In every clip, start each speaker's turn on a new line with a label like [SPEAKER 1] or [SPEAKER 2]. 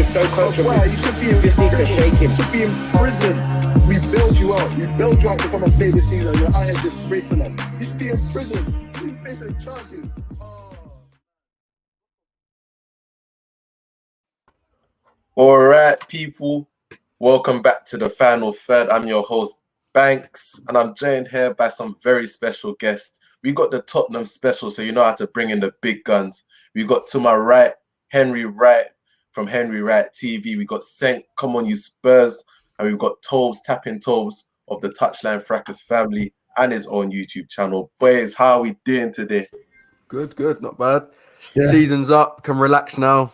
[SPEAKER 1] so comfortable.
[SPEAKER 2] Why? You should be in
[SPEAKER 1] Just need to shake him.
[SPEAKER 2] You should be in prison. We bailed you out. We bailed you out to come and play this season. You're out here disgracing us. You should be in prison. You facing charges.
[SPEAKER 3] All right, people. Welcome back to the Final Third. I'm your host, Banks, and I'm joined here by some very special guests. We got the Tottenham special, so you know how to bring in the big guns. We got to my right, Henry Wright from Henry Wright TV. We got Senk, Come On You Spurs, and we've got Tobes, Tapping Tobes of the Touchline Fracas family and his own YouTube channel. Boys, how are we doing today?
[SPEAKER 4] Good, not bad. Yeah. Season's up, can relax now.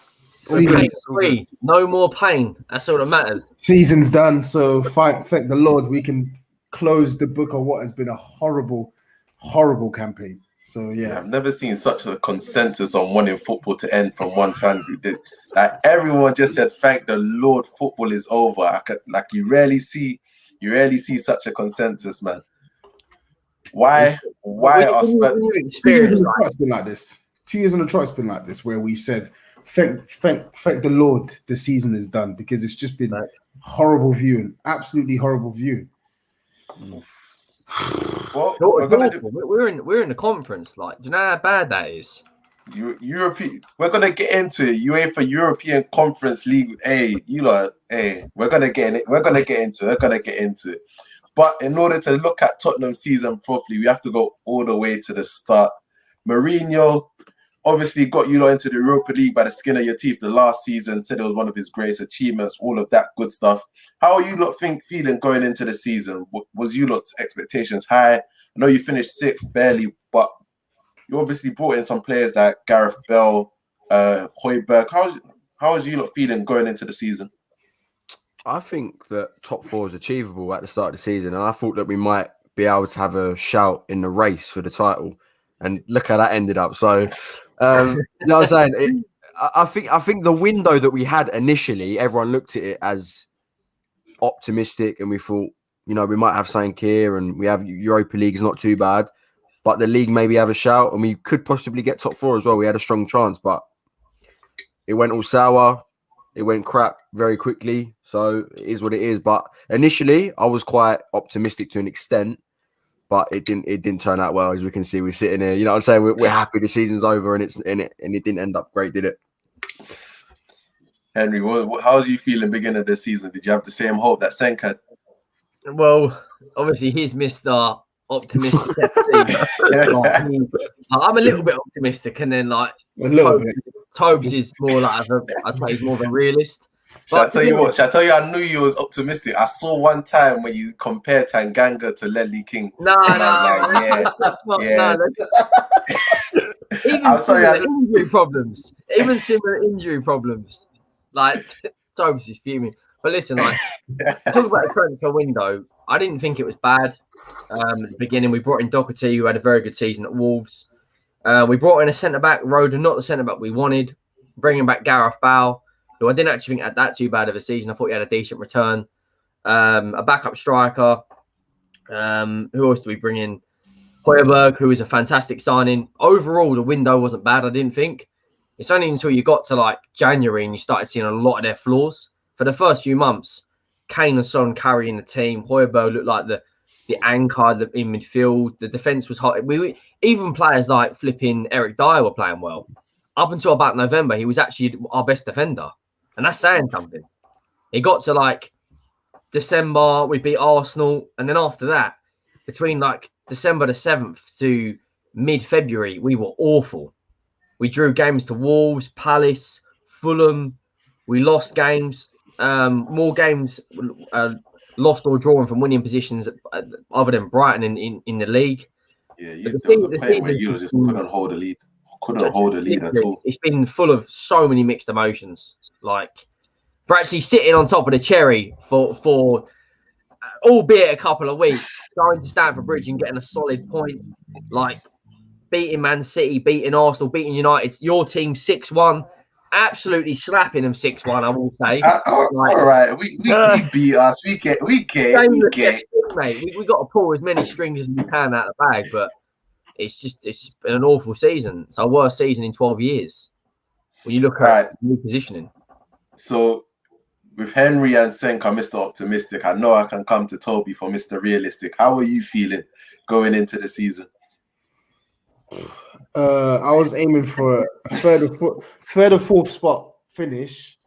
[SPEAKER 5] Pain-free, no more pain. That's all that matters.
[SPEAKER 6] Season's done, so thank the Lord we can close the book on what has been a horrible campaign. So yeah,
[SPEAKER 3] I've never seen such a consensus on wanting football to end from one fan group. Like everyone just said, "Thank the Lord, football is over." You rarely see such a consensus, man. Why are Spurs?
[SPEAKER 6] 2 years on the trot it's been like this. 2 years on the trot it's been like this, where we've said, "Thank the Lord, the season is done," because it's just been horrible viewing, absolutely horrible viewing.
[SPEAKER 3] Well,
[SPEAKER 5] we're in the conference. Like, do you know how bad that is?
[SPEAKER 3] European. We're gonna get into it. UEFA European Conference League. Hey, we're gonna get into it. But in order to look at Tottenham's season properly, we have to go all the way to the start. Mourinho obviously got you lot into the Europa League by the skin of your teeth the last season, said it was one of his greatest achievements, all of that good stuff. How are you lot feeling going into the season? Was you lot's expectations high? I know you finished sixth barely, but you obviously brought in some players like Gareth Bale, Hojbjerg. How was you lot feeling going into the season?
[SPEAKER 4] I think that top four is achievable at the start of the season, and I thought that we might be able to have a shout in the race for the title. And look how that ended up. So, you know what I'm saying? I think the window that we had initially, everyone looked at it as optimistic, and we thought, we might have something here, and we have Europa League is not too bad, but the league maybe have a shout, and we could possibly get top four as well. We had a strong chance, but it went all sour. It went crap very quickly. So it is what it is. But initially, I was quite optimistic to an extent. But it didn't turn out well, as we can see. We're sitting here, you know what I'm saying? We're happy the season's over and it didn't end up great, did it?
[SPEAKER 3] Henry, how was you feeling beginning of the season? Did you have the same hope that Senk had?
[SPEAKER 5] Well, obviously he's Mr. Optimistic. I'm a little bit optimistic, and then Tobes is more like I'd say he's more of a realist.
[SPEAKER 3] Shall I tell you, I knew you was optimistic. I saw one time when you compared Tanganga to Ledley King.
[SPEAKER 5] No. Even similar injury problems. Like, Tobes is fuming. But listen, talk about the transfer window. I didn't think it was bad. At the beginning, we brought in Doherty, who had a very good season at Wolves. We brought in a centre-back, Roden, not the centre-back we wanted. Bringing back Gareth Bale, who I didn't actually think had that too bad of a season. I thought he had a decent return. A backup striker. Who else do we bring in? Hojbjerg, who is a fantastic signing. Overall, the window wasn't bad, I didn't think. It's only until you got to January and you started seeing a lot of their flaws. For the first few months, Kane and Son carrying the team. Hojbjerg looked like the anchor in midfield. The defence was hot. Even players like flipping Eric Dyer were playing well. Up until about November, he was actually our best defender. And that's saying something. It got to December, we beat Arsenal. And then after that, between December the 7th to mid-February, we were awful. We drew games to Wolves, Palace, Fulham. We lost games. More games lost or drawn from winning positions other than Brighton in the league.
[SPEAKER 3] Yeah, there was a point where you just couldn't hold a lead. At all.
[SPEAKER 5] It's been full of so many mixed emotions. For actually sitting on top of the cherry for albeit a couple of weeks, going to Stamford Bridge and getting a solid point, beating Man City, beating Arsenal, beating United, your team 6-1, absolutely slapping them 6-1. I will say.
[SPEAKER 3] All right, we beat us. We get.
[SPEAKER 5] Mate, we got to pull as many strings as we can out of the bag, but it's been an awful season. It's our worst season in 12 years. When you look at new positioning.
[SPEAKER 3] So with Henry and Senka, Mr. Optimistic, I know I can come to Toby for Mr. Realistic. How are you feeling going into the season?
[SPEAKER 6] I was aiming for a third or fourth spot finish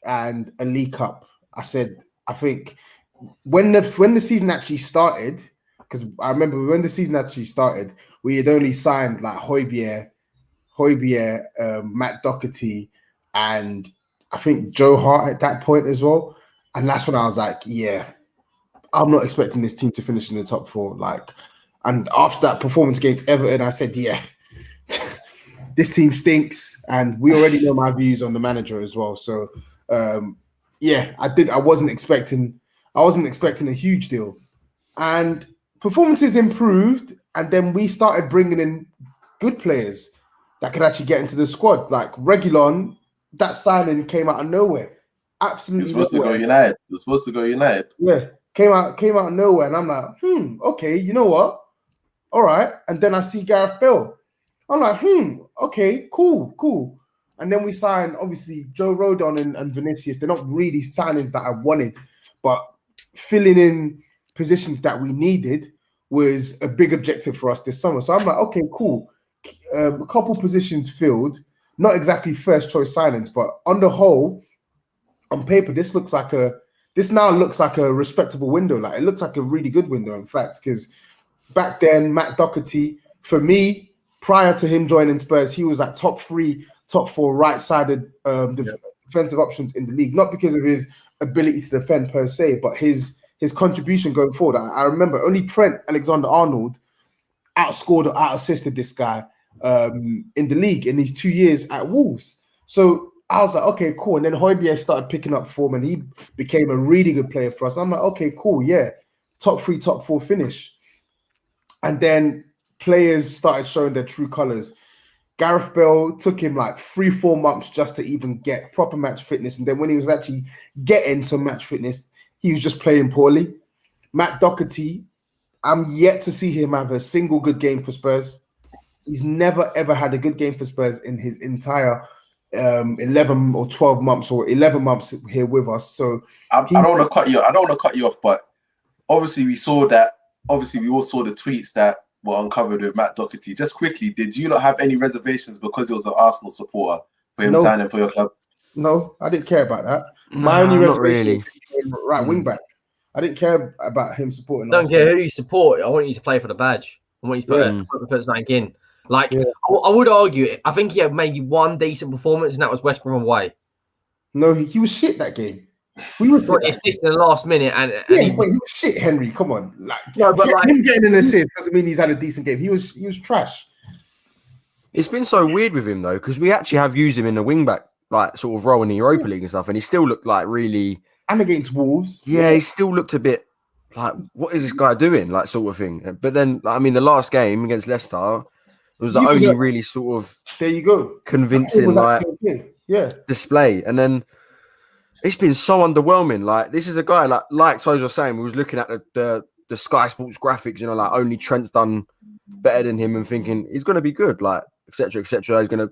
[SPEAKER 6] and a League Cup. I think when the season actually started, because I remember when the season actually started, we had only signed like Hojbjerg, Matt Doherty, and I think Joe Hart at that point as well. And that's when I was like, yeah, I'm not expecting this team to finish in the top four. Like, and after that performance against Everton, I said, yeah, this team stinks, and we already know my views on the manager as well. So, yeah, I wasn't expecting a huge deal, and performances improved, and then we started bringing in good players that could actually get into the squad. Like Reguilon, that signing came out of nowhere. Absolutely
[SPEAKER 3] You're supposed
[SPEAKER 6] nowhere.
[SPEAKER 3] to go United. You're supposed to go United.
[SPEAKER 6] Yeah, came out of nowhere, and I'm like, okay, you know what? All right. And then I see Gareth Bale. I'm like, okay, cool. And then we signed, obviously, Joe Rodon and Vinicius. They're not really signings that I wanted, but filling in positions that we needed was a big objective for us this summer. So I'm like, okay, cool. A couple positions filled, not exactly first choice signings, but on the whole, on paper, this now looks like a respectable window. Like it looks like a really good window, in fact, because back then, Matt Doherty, for me, prior to him joining Spurs, he was like top 3, top 4 right-sided defensive options in the league. Not because of his ability to defend per se, but his contribution going forward. I remember only Trent Alexander-Arnold outscored or out-assisted this guy in the league in these 2 years at Wolves. So I was like, okay, cool. And then Hojbjerg started picking up form, and he became a really good player for us. I'm like, okay, cool, yeah, top 3, top 4 finish. And then players started showing their true colors. Gareth Bale took him like 3-4 months just to even get proper match fitness. And then when he was actually getting some match fitness, he was just playing poorly. Matt Doherty, I'm yet to see him have a single good game for Spurs. He's never, ever had a good game for Spurs in his entire 11 or 12 months or 11 months here with us. So
[SPEAKER 3] I don't want to cut you. I don't want to cut you off, but obviously we saw that. Obviously, we all saw the tweets that were uncovered with Matt Doherty. Just quickly, did you not have any reservations because he was an Arsenal supporter for him signing for your club?
[SPEAKER 6] No, I didn't care about that.
[SPEAKER 4] My only reservation
[SPEAKER 6] was right wing back. I didn't care about him supporting.
[SPEAKER 5] I don't care who you support. I want you to play for the badge. I want you to put something in. Like, I would argue, I think he had maybe one decent performance, and that was West Brom away.
[SPEAKER 6] No, he was shit that game. We were
[SPEAKER 5] assist in the last minute, and
[SPEAKER 6] he was shit. Henry, come on,
[SPEAKER 5] but
[SPEAKER 6] him getting an assist doesn't mean he's had a decent game. He was trash.
[SPEAKER 4] It's been so weird with him though, because we actually have used him in the wing back like sort of role in the Europa League and stuff, and he still looked like really.
[SPEAKER 6] And against Wolves,
[SPEAKER 4] he still looked a bit like, what is this guy doing, like sort of thing. But then, I mean, the last game against Leicester was the only really sort of
[SPEAKER 6] there you go
[SPEAKER 4] convincing display, and then. It's been so underwhelming. Like, this is a guy, like Toes was saying, we was looking at the Sky Sports graphics, you know, like only Trent's done better than him and thinking he's going to be good, like, etc., etc. He's going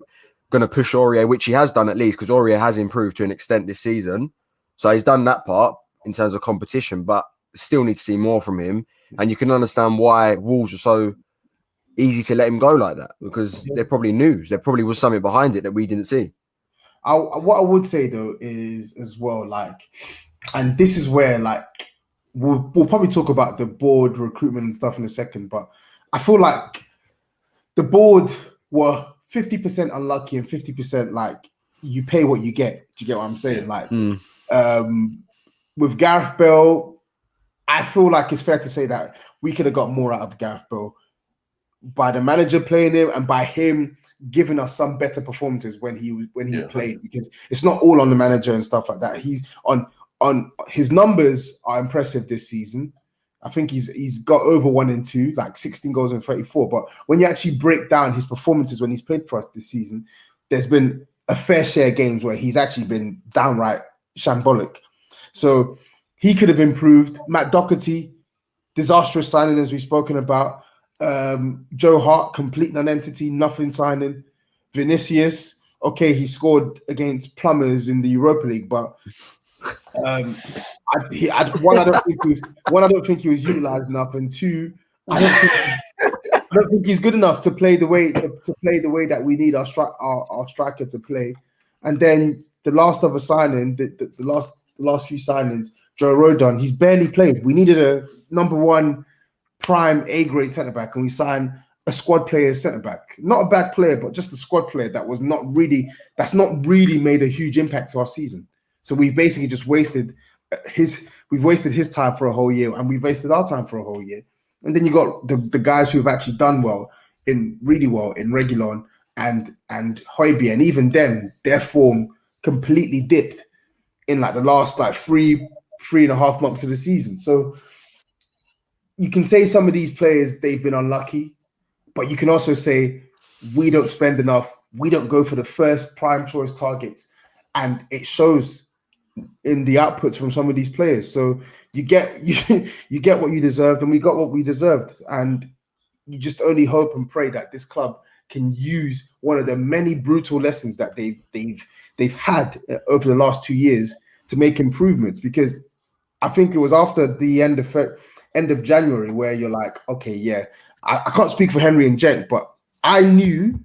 [SPEAKER 4] to push Aurier, which he has done at least, because Aurier has improved to an extent this season. So he's done that part in terms of competition, but still need to see more from him. And you can understand why Wolves are so easy to let him go like that, because they probably knew. There probably was something behind it that we didn't see.
[SPEAKER 6] What I would say though is as well, like, and this is where like we'll probably talk about the board recruitment and stuff in a second, but I feel like the board were 50% unlucky and 50% like you pay what you get. Do you get what I'm saying? Like with Gareth Bale, I feel like it's fair to say that we could have got more out of Gareth Bale by the manager playing him and by him giving us some better performances when he played, because it's not all on the manager and stuff like that. He's on his numbers are impressive this season. I think he's got over 1 and 2, like 16 goals and 34. But when you actually break down his performances when he's played for us this season, there's been a fair share of games where he's actually been downright shambolic. So he could have improved. Matt Doherty, disastrous signing as we've spoken about. Joe Hart, complete non-entity, nothing signing. Vinicius, okay, he scored against Plumbers in the Europa League, but one, I don't think he was utilized enough, and two, I don't think he's good enough to play the way that we need our striker to play. And then the last other signing, the last few signings, Joe Rodon, he's barely played. We needed a number one prime A grade centre back, and we signed a squad player centre back. Not a bad player, but just a squad player that's not really made a huge impact to our season. So we've basically just wasted his time for a whole year, and we've wasted our time for a whole year. And then you got the guys who have actually done really well in Reguilon and Højbjerg, and even then their form completely dipped in like the last like three and a half months of the season. So you can say some of these players, they've been unlucky, but you can also say we don't spend enough, we don't go for the first prime choice targets, and it shows in the outputs from some of these players. So you get what you deserved, and we got what we deserved. And you just only hope and pray that this club can use one of the many brutal lessons that they've had over the last 2 years to make improvements. Because I think it was after the end of January where you're like, okay, yeah, I can't speak for Henry and Cenk, but I knew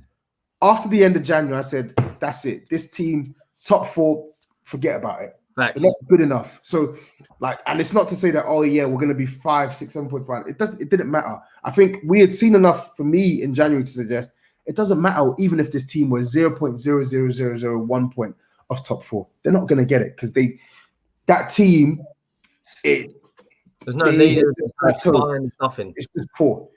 [SPEAKER 6] after the end of January, I said, that's it. This team, top four, forget about it.
[SPEAKER 5] Facts.
[SPEAKER 6] They're not good enough. So, like, and it's not to say that, oh yeah, we're going to be 5, 6, 7 points behind. It didn't matter. I think we had seen enough for me in January to suggest it doesn't matter even if this team was 0.00001 point off top four. They're not going to get it because that team.
[SPEAKER 5] There's no leader. There's nothing.
[SPEAKER 6] It's just poor.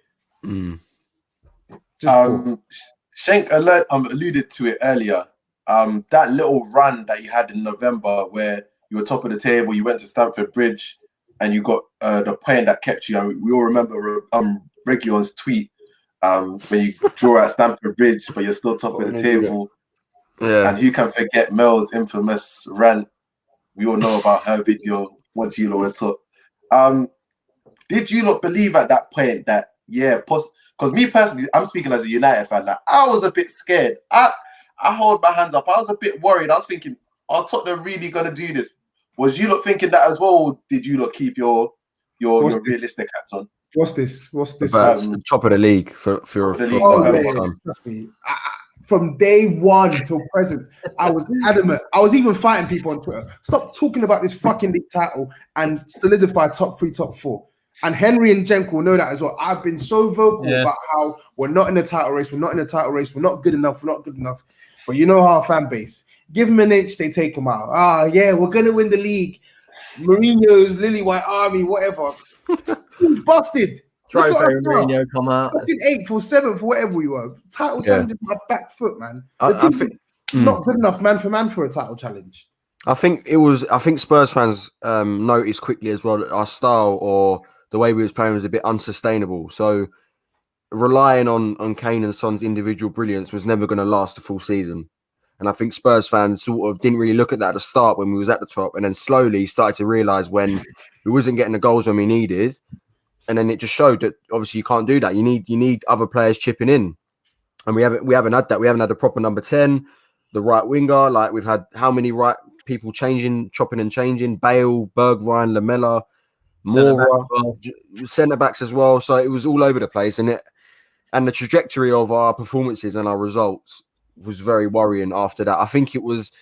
[SPEAKER 3] Shank alluded to it earlier. That little run that you had in November where you were top of the table, you went to Stamford Bridge and you got the point that kept you. We all remember Reguilon's tweet when you draw at Stamford Bridge, but you're still top of the table.
[SPEAKER 4] Yeah.
[SPEAKER 3] And who can forget Mel's infamous rant? We all know about her video, what you lot were taught. Did you lot believe at that point that, because me personally, I'm speaking as a United fan, like, I was a bit scared. I hold my hands up. I was a bit worried. I was thinking, are Tottenham really going to do this? Was you lot thinking that as well? Or did you lot keep your realistic hats on?
[SPEAKER 6] What's this?
[SPEAKER 4] About top of the league for
[SPEAKER 6] time. Trust me. From day one till present, I was adamant. I was even fighting people on Twitter. Stop talking about this fucking league title and solidify top 3, top 4. And Henry and Cenk will know that as well. I've been so vocal about how we're not in the title race. We're not in the title race. We're not good enough. We're not good enough. But you know our fan base. Give them an inch, they take them out. Yeah, we're going to win the league. Mourinho'S, Lily White Army, whatever. Team's busted.
[SPEAKER 5] Trophy Mourinho come out.
[SPEAKER 6] Fucking 8th or 7th, whatever we were. Title challenge is my back foot, man. The team not good enough man for a title challenge.
[SPEAKER 4] I think Spurs fans noticed quickly as well that our style or the way we was playing was a bit unsustainable. So relying on Kane and Son's individual brilliance was never going to last a full season. And I think Spurs fans sort of didn't really look at that at the start when we was at the top, and then slowly started to realise when we wasn't getting the goals when we needed. And then it just showed that obviously you can't do that. You need other players chipping in. And we haven't had that. We haven't had a proper number 10, the right winger. Like we've had how many right people chopping and changing? Bale, Bergwijn, Lamela, Moura, centre backs as well. So it was all over the place, and the trajectory of our performances and our results was very worrying after that. I think it was.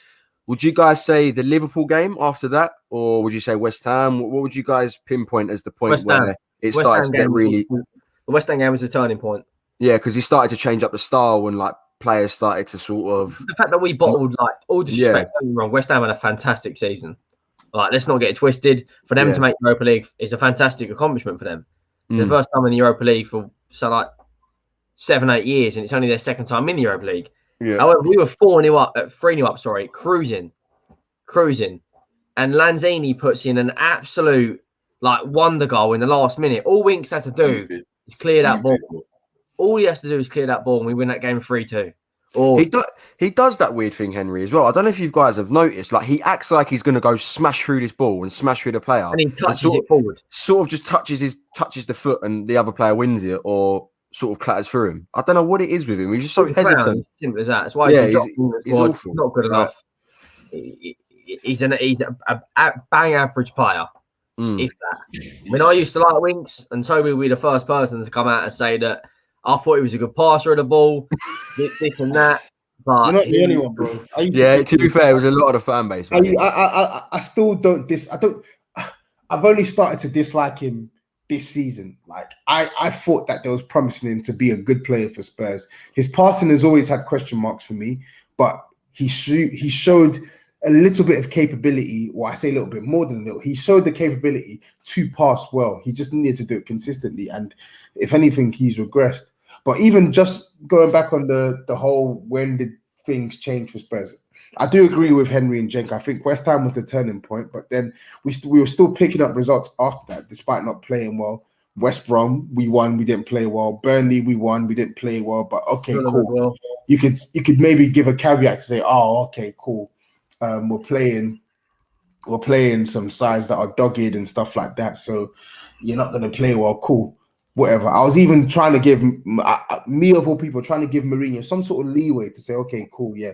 [SPEAKER 4] Would you guys say the Liverpool game after that, or would you say West Ham? What would you guys pinpoint as the point where it started to get really?
[SPEAKER 5] The West Ham game was a turning point.
[SPEAKER 4] Yeah, because he started to change up the style and like players started to sort of.
[SPEAKER 5] The fact that we bottled, like, all disrespect, don't get me wrong, West Ham had a fantastic season. Like, let's not get it twisted. For them to make Europa League is a fantastic accomplishment for them. It's the first time in the Europa League for 7-8 years, and it's only their second time in the Europa League.
[SPEAKER 4] Yeah.
[SPEAKER 5] However, we were 3-0 up, cruising. And Lanzini puts in an absolute wonder goal in the last minute. All Winks has to do is clear that ball. All he has to do is clear that ball, and we win that game 3-2.
[SPEAKER 4] He does that weird thing, Henry, as well. I don't know if you guys have noticed. Like, he acts like he's going to go smash through this ball and smash through the player,
[SPEAKER 5] and he touches it forward.
[SPEAKER 4] Sort of just touches the foot, and the other player wins it, or sort of clatters through him. I don't know what it is with him. He's just so
[SPEAKER 5] He's a clown,
[SPEAKER 4] hesitant.
[SPEAKER 5] it's simple as that. That's why
[SPEAKER 4] Yeah,
[SPEAKER 5] he's been dropped in the
[SPEAKER 4] he's
[SPEAKER 5] squad.
[SPEAKER 4] awful.
[SPEAKER 5] Not good enough. He's a bang average player. If that. I mean, I used to like Winks, and Toby will be the first person to come out and say that I thought he was a good passer of the ball, this and that. But
[SPEAKER 6] You're not the only one, bro.
[SPEAKER 4] Yeah, to be fair, it was a lot of the fan base.
[SPEAKER 6] I still don't I've only started to dislike him this season. Like I thought that they was promising him to be a good player for Spurs. His passing has always had question marks for me, but he showed a little bit of capability. Well, I say a little bit more than a little. He showed the capability to pass well. He just needed to do it consistently, and if anything, he's regressed. But even just going back on the whole, when did things change for Spurs? I do agree with Henry and Jenk. I think West Ham was the turning point, but then we were still picking up results after that, despite not playing well. West Brom, we won, we didn't play well. Burnley, we won, we didn't play well. But okay, cool.
[SPEAKER 5] Well.
[SPEAKER 6] You could maybe give a caveat to say, oh, okay, cool. We're playing some sides that are dogged and stuff like that. So you're not going to play well. Cool. Whatever. I was even trying to give me of all people trying to give Mourinho some sort of leeway to say, okay, cool, yeah.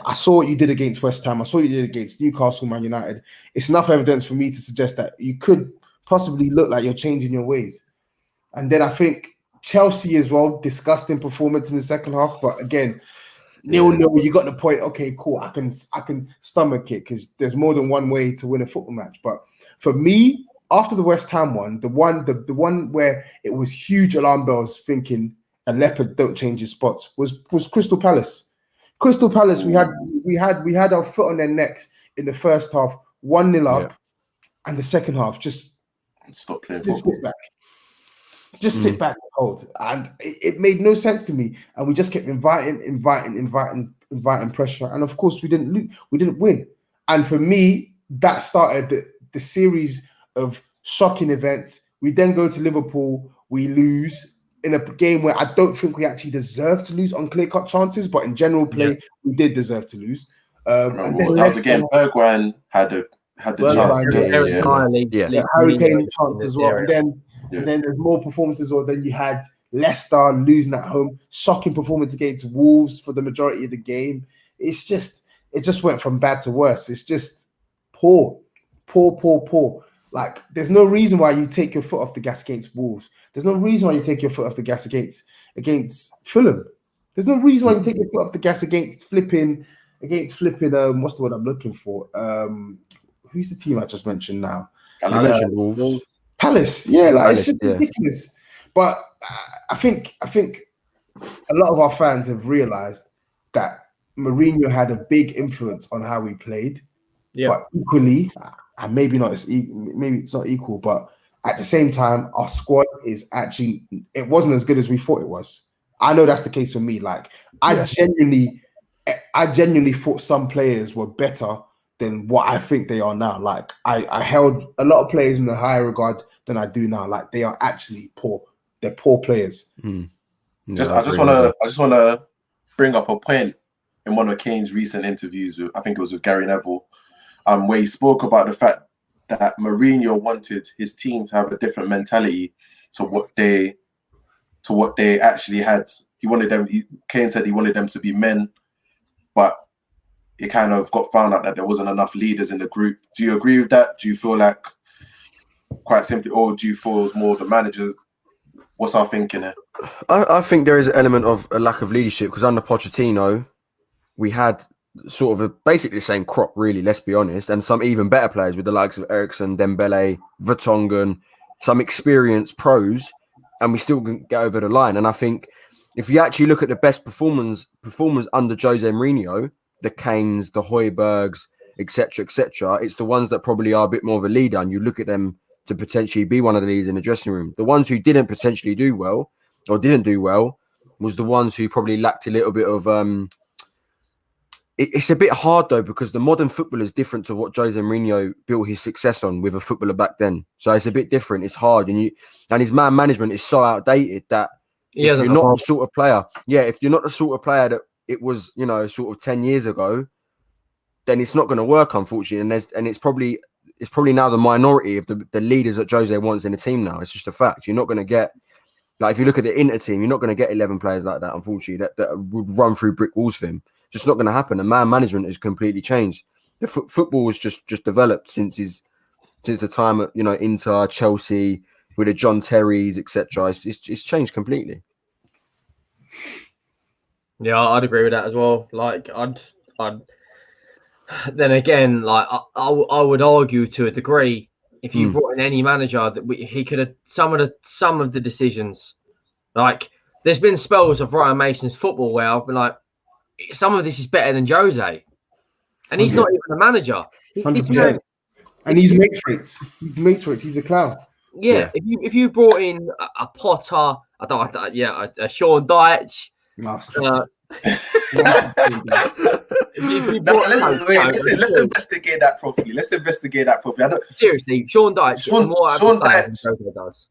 [SPEAKER 6] I saw what you did against West Ham. I saw what you did against Newcastle, Man United. It's enough evidence for me to suggest that you could possibly look like you're changing your ways. And then I think Chelsea as well, disgusting performance in the second half. But again, 0-0, you got the point. Okay, cool. I can stomach it because there's more than one way to win a football match. But for me, after the West Ham one, the one where it was huge alarm bells thinking a leopard don't change his spots was Crystal Palace. Crystal Palace, we had our foot on their necks in the first half, 1-0 up, and the second half just
[SPEAKER 3] stop playing
[SPEAKER 6] just
[SPEAKER 3] football.
[SPEAKER 6] sit back and hold. And it made no sense to me. And we just kept inviting pressure. And of course, we didn't win. And for me, that started the series of shocking events. We then go to Liverpool, we lose in a game where I don't think we actually deserve to lose on clear-cut chances, but in general play, we did deserve to lose.
[SPEAKER 3] And then that was again, Bergwijn had the chance.
[SPEAKER 6] Harry Kane chance as well. And then there's more performances, or then you had Leicester losing at home, shocking performance against Wolves for the majority of the game. It just went from bad to worse. It's just poor. Like, there's no reason why you take your foot off the gas against Wolves. There's no reason why you take your foot off the gas against Fulham. There's no reason why you take your foot off the gas against flipping. What's the word I'm looking for? Who's the team I just mentioned now?
[SPEAKER 4] Wolves.
[SPEAKER 6] Palace. Yeah, like it's just ridiculous. But I think a lot of our fans have realized that Mourinho had a big influence on how we played. Yeah. But equally, and maybe it's not equal, but at the same time, our squad is actually, it wasn't as good as we thought it was. I know that's the case for me. Like, I genuinely thought some players were better than what I think they are now. Like, I held a lot of players in a higher regard than I do now. Like, they are actually poor. They're poor players.
[SPEAKER 3] I just want to bring up a point in one of Kane's recent interviews I think it was with Gary Neville, where he spoke about the fact that Mourinho wanted his team to have a different mentality to what they actually had. Kane said he wanted them to be men, but it kind of got found out that there wasn't enough leaders in the group. Do you agree with that? Do you feel like, quite simply, or do you feel it was more the managers? What's our thinking there?
[SPEAKER 4] I think there is an element of a lack of leadership, because under Pochettino, we had sort of basically the same crop, really, let's be honest, and some even better players with the likes of Eriksen, Dembele, Vertonghen, some experienced pros, and we still can get over the line. And I think if you actually look at the best performers under Jose Mourinho, the Kane'S, the Højbjergs, etc., it's the ones that probably are a bit more of a leader, and you look at them to potentially be one of the leaders in the dressing room. The ones who didn't potentially do well, or didn't do well, was the ones who probably lacked a little bit of it's a bit hard though, because the modern football is different to what Jose Mourinho built his success on with a footballer back then. So it's a bit different. It's hard, and his man management is so outdated that if you're not the sort of player, if you're not the sort of player that it was, sort of 10 years ago, then it's not going to work, unfortunately. And it's probably now the minority of the leaders that Jose wants in the team now. It's just a fact. You're not going to get Like if you look at the Inter team, you're not going to get 11 players like that, unfortunately, that would run through brick walls for him. Just not going to happen. And man management has completely changed. The football has just developed since the time at Inter, Chelsea, with the John Terrys, etc. It's changed completely.
[SPEAKER 5] Yeah, I'd agree with that as well. Like, I'd then again, like I would argue to a degree, if you brought in any manager, that he could have some of the decisions. Like, there's been spells of Ryan Mason's football where I've been like, some of this is better than Jose, and he's not even a manager.
[SPEAKER 6] 100%. And he's mates. He's a clown.
[SPEAKER 5] Yeah, if you brought in a Potter, a Sean Dyche.
[SPEAKER 6] Let's
[SPEAKER 3] investigate that properly.
[SPEAKER 5] Seriously, Sean Dyche is more advertising than Jose does.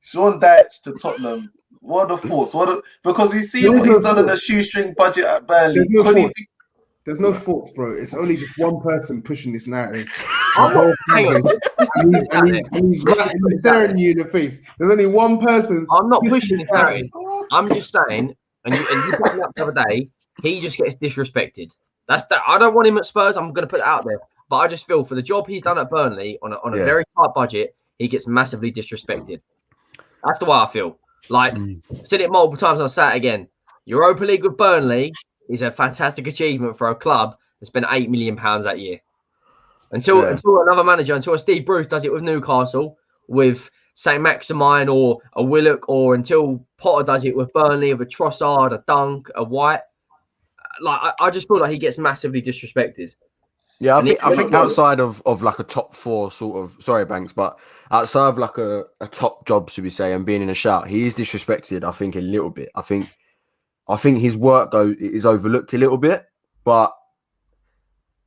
[SPEAKER 3] Sean Dyche to Tottenham. What are the thoughts? Because we see what he's done on a shoestring budget at Burnley.
[SPEAKER 6] There's no thoughts, bro. It's only just one person pushing this narrative.
[SPEAKER 5] Hang on.
[SPEAKER 6] And he's staring you in the face. There's only one person.
[SPEAKER 5] I'm not pushing this narrative. I'm just saying, and you brought me up the other day, he just gets disrespected. That's that. I don't want him at Spurs. I'm going to put it out there. But I just feel for the job he's done at Burnley on a very tight budget, he gets massively disrespected. That's the way I feel. Like, I've said it multiple times, I'll say it again. Europa League with Burnley is a fantastic achievement for a club that spent £8 million that year. Until another manager, until Steve Bruce does it with Newcastle, with St. Maximin or a Willock, or until Potter does it with Burnley, with a Trossard, a Dunk, a White. Like, I just feel like he gets massively disrespected.
[SPEAKER 4] Yeah, I think outside of like a top four sort of, sorry Banks, but outside of like a top job, should we say, and being in a shout, he is disrespected, I think, a little bit. I think his work though is overlooked a little bit, but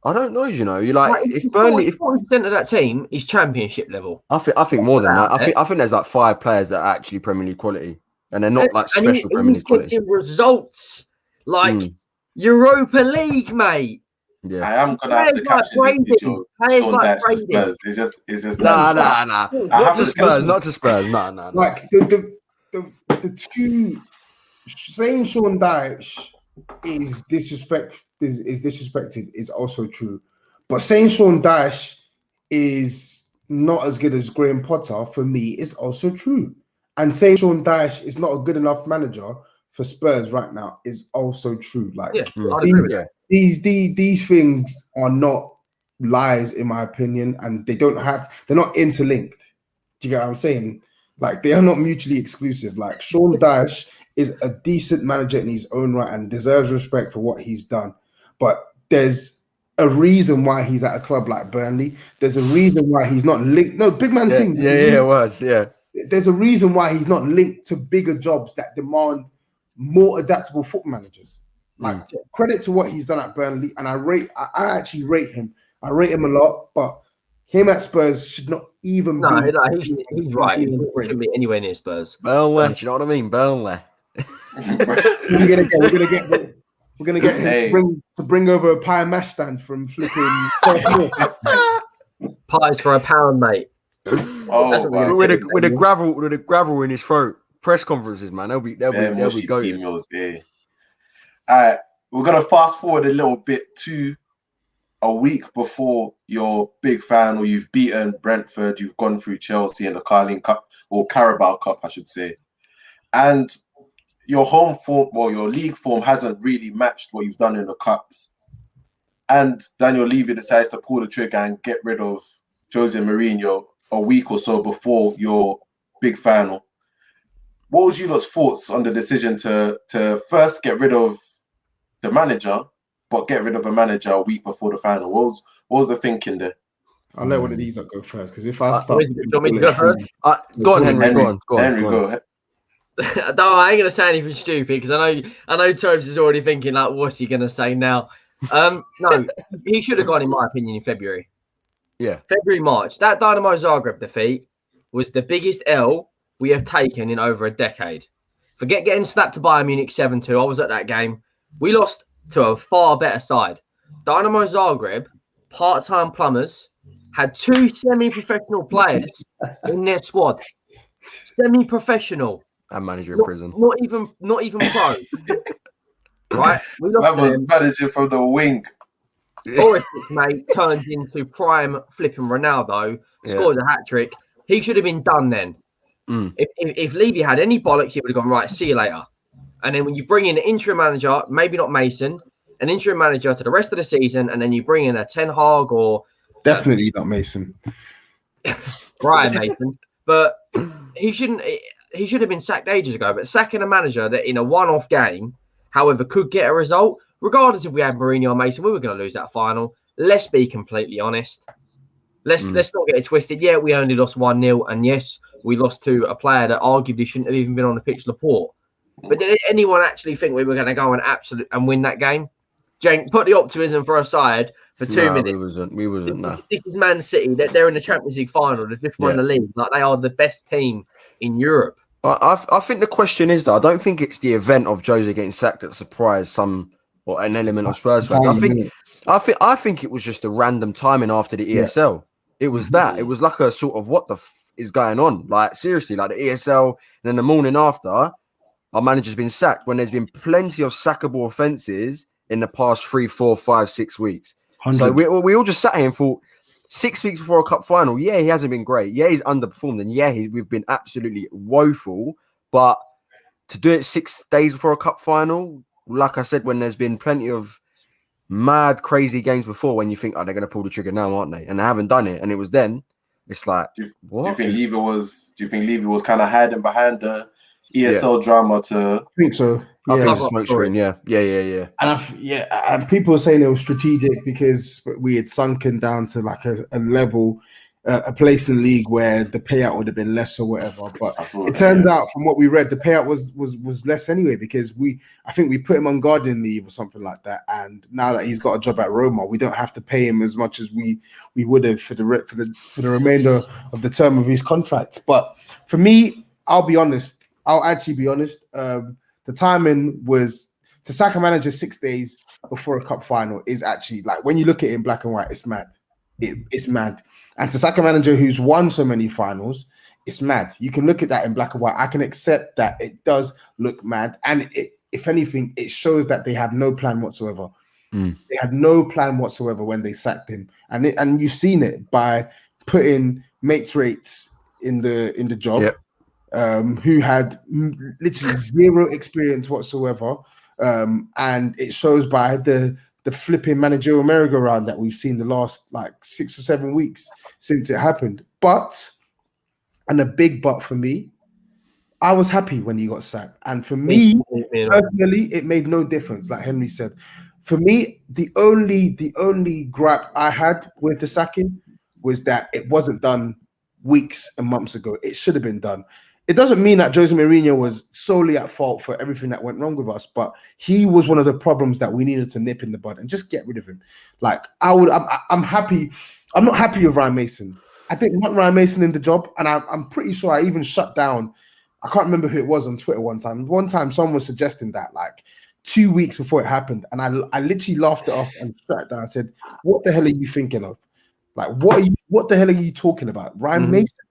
[SPEAKER 4] I don't know, you're like if Burnley, if
[SPEAKER 5] 40% of that team is championship level.
[SPEAKER 4] I think more than that. I think there's like 5 players that are actually Premier League quality, and they're not like special Premier League quality.
[SPEAKER 5] Results like Europa League, mate.
[SPEAKER 3] Yeah, I am gonna have to capture this video. Sean Dyche to Spurs. It's just
[SPEAKER 4] nah. Not to Spurs. Nah.
[SPEAKER 6] Like the two saying Sean Dyche is disrespected is also true, but saying Sean Dyche is not as good as Graham Potter for me is also true, and saying Sean Dyche is not a good enough manager for Spurs right now is also true. Like, these things are not lies in my opinion, and they're not interlinked. Do you get what I'm saying? Like, they are not mutually exclusive. Like, Sean Dyche is a decent manager in his own right and deserves respect for what he's done, but there's a reason why he's at a club like Burnley. There's a reason why he's not linked. No, big man thing.
[SPEAKER 4] Yeah.
[SPEAKER 6] There's a reason why he's not linked to bigger jobs that demand more adaptable football managers. Like, credit to what he's done at Burnley, and I actually rate him. I rate him a lot, but him at Spurs should not even be.
[SPEAKER 5] He's right. He shouldn't be anywhere near Spurs.
[SPEAKER 4] Burnley, do you know what I mean? Burnley.
[SPEAKER 6] We're gonna get him to bring over a pie and mash stand from flipping.
[SPEAKER 5] Pies for £1, mate.
[SPEAKER 3] Oh,
[SPEAKER 4] with a gravel in his throat. Press conferences, man. They'll be going.
[SPEAKER 3] All right, we're gonna fast forward a little bit to a week before your big final. You've beaten Brentford. You've gone through Chelsea in the Carling Cup, or Carabao Cup, I should say, and your home form, your league form hasn't really matched what you've done in the cups. And Daniel Levy decides to pull the trigger and get rid of Jose Mourinho a week or so before your big final. What was your thoughts on the decision to first get rid of the manager, but get rid of a manager a week before the final? What was the thinking there?
[SPEAKER 6] I'll let one of these go first, because if I start,
[SPEAKER 5] do you want me to go first?
[SPEAKER 4] Go on, Henry. Go on.
[SPEAKER 5] No, I ain't gonna say anything stupid, because I know Tobes is already thinking like, what's he gonna say now? No, he should have gone, in my opinion, in February.
[SPEAKER 4] Yeah,
[SPEAKER 5] February, March. That Dynamo Zagreb defeat was the biggest L we have taken in over a decade. Forget getting slapped to Bayern Munich 7-2. I was at that game. We lost to a far better side. Dynamo Zagreb, part-time plumbers, had 2 semi-professional players in their squad. semi-professional,
[SPEAKER 4] And manager in
[SPEAKER 5] not,
[SPEAKER 4] prison.
[SPEAKER 5] not even pro. Right, we lost
[SPEAKER 3] That
[SPEAKER 5] to
[SPEAKER 3] was
[SPEAKER 5] them.
[SPEAKER 3] managing from the wing.
[SPEAKER 5] Orisic, mate, turns into prime flipping Ronaldo, scores a hat trick. He should have been done then.
[SPEAKER 4] Mm.
[SPEAKER 5] If Levy had any bollocks, he would have gone, right, see you later. And then when you bring in an interim manager, maybe not Mason, an interim manager to the rest of the season, and then you bring in a Ten Hag or
[SPEAKER 6] Definitely not Mason.
[SPEAKER 5] Brian Mason, but he should have been sacked ages ago. But sacking a manager that in a one-off game, however, could get a result, regardless if we had Mourinho or Mason, we were going to lose that final. Let's be completely honest. Let's not get it twisted. Yeah, we only lost 1-0, and yes, we lost to a player that arguably shouldn't have even been on the pitch, Laporte. But did anyone actually think we were going to go and win that game? Jane, put the optimism for aside for 2 minutes.
[SPEAKER 4] We wasn't. No.
[SPEAKER 5] This is Man City. They're in the Champions League final. They've just won the league. Like, they are the best team in Europe.
[SPEAKER 4] I think the question is, though, I don't think it's the event of Jose getting sacked that surprised some or an element of Spurs fans. I think it was just a random timing after the ESL. It was that. It was like a sort of what the is going on? Like, seriously, like the ESL, and then the morning after, our manager's been sacked when there's been plenty of sackable offences in the past 3, 4, 5, 6 weeks.
[SPEAKER 6] 100.
[SPEAKER 4] So we all just sat here and thought, 6 weeks before a cup final, yeah, he hasn't been great. Yeah, he's underperformed. And yeah, we've been absolutely woeful. But to do it 6 days before a cup final, like I said, when there's been plenty of mad, crazy games before, when you think, oh, they're going to pull the trigger now, aren't they? And they haven't done it. And it was then. It's like, what?
[SPEAKER 3] Do you think Levy was kind of hiding behind the ESL drama to?
[SPEAKER 6] I think so.
[SPEAKER 4] I think it's a smoke screen. Yeah.
[SPEAKER 6] And people were saying it was strategic because we had sunken down to like a level, a place in the league where the payout would have been less or whatever. But it turns out, from what we read, the payout was less anyway, because I think we put him on garden leave or something like that. And now that he's got a job at Roma, we don't have to pay him as much as we would have for the remainder of the term of his contract. But for me, I'll actually be honest. The timing was to sack a manager 6 days before a cup final is actually, like, when you look at it in black and white, it's mad. It's mad. And to sack a manager who's won so many finals, it's mad. You can look at that in black and white. I can accept that it does look mad. And if anything, it shows that they have no plan whatsoever. They had no plan whatsoever when they sacked him. And you've seen it by putting mates rates in the job.
[SPEAKER 4] Yep.
[SPEAKER 6] Who had literally zero experience whatsoever, and it shows by the flipping managerial merry-go-round that we've seen the last like 6 or 7 weeks since it happened. But, and a big but for me, I was happy when he got sacked, and for me personally, it made no difference. Like Henry said, for me, the only gripe I had with the sacking was that it wasn't done weeks and months ago. It should have been done. It doesn't mean that Jose Mourinho was solely at fault for everything that went wrong with us, but he was one of the problems that we needed to nip in the bud and just get rid of him. Like, I'm happy. I'm not happy with Ryan Mason. I didn't want Ryan Mason in the job, and I'm pretty sure I even shut down. I can't remember who it was on Twitter one time. One time, someone was suggesting that, like, 2 weeks before it happened, and I literally laughed it off and shut it down. I said, "What the hell are you thinking of? Like, what the hell are you talking about, Ryan Mason?"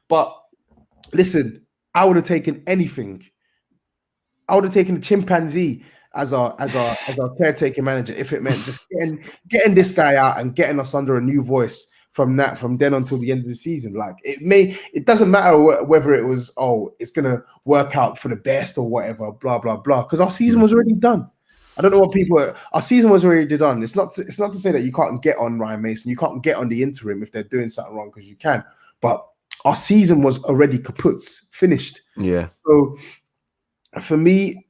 [SPEAKER 6] But listen, I would have taken anything. I would have taken a chimpanzee as our caretaker manager if it meant just getting this guy out and getting us under a new voice from then until the end of the season. Like, it doesn't matter whether it was, it's gonna work out for the best or whatever, blah blah blah, because our season was already done. I don't know what our season was already done. It's not to say that you can't get on Ryan Mason, you can't get on the interim if they're doing something wrong, because you can, but our season was already kaput, finished. Yeah. So for me,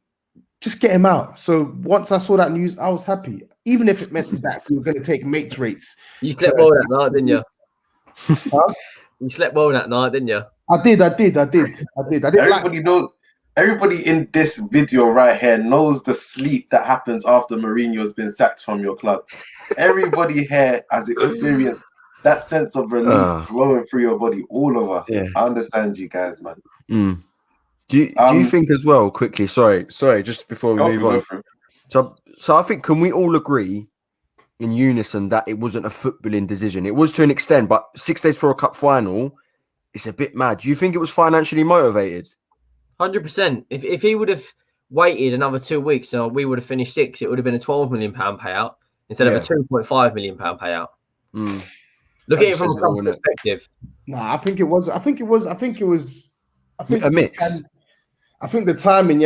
[SPEAKER 6] just get him out. So once I saw that news, I was happy, even if it meant that we were going to take mates rates.
[SPEAKER 5] You slept well that night, didn't you? Huh? You slept well that night, didn't you?
[SPEAKER 6] I did.
[SPEAKER 3] Everybody in this video right here knows the sleep that happens after Mourinho's been sacked from your club. Everybody here has experienced that sense of relief flowing through your body. All of us. Yeah. I understand you guys, man.
[SPEAKER 4] Do you think as well, quickly, sorry, just before we move on. So I think, can we all agree in unison that it wasn't a footballing decision? It was to an extent, but 6 days for a cup final, it's a bit mad. Do you think it was financially motivated?
[SPEAKER 5] 100%. If he would have waited another 2 weeks and we would have finished 6th, it would have been a £12 million payout instead of a £2.5 million payout. Look at it from a club perspective.
[SPEAKER 6] No, I think it was. I think
[SPEAKER 4] A mix.
[SPEAKER 6] I think the timing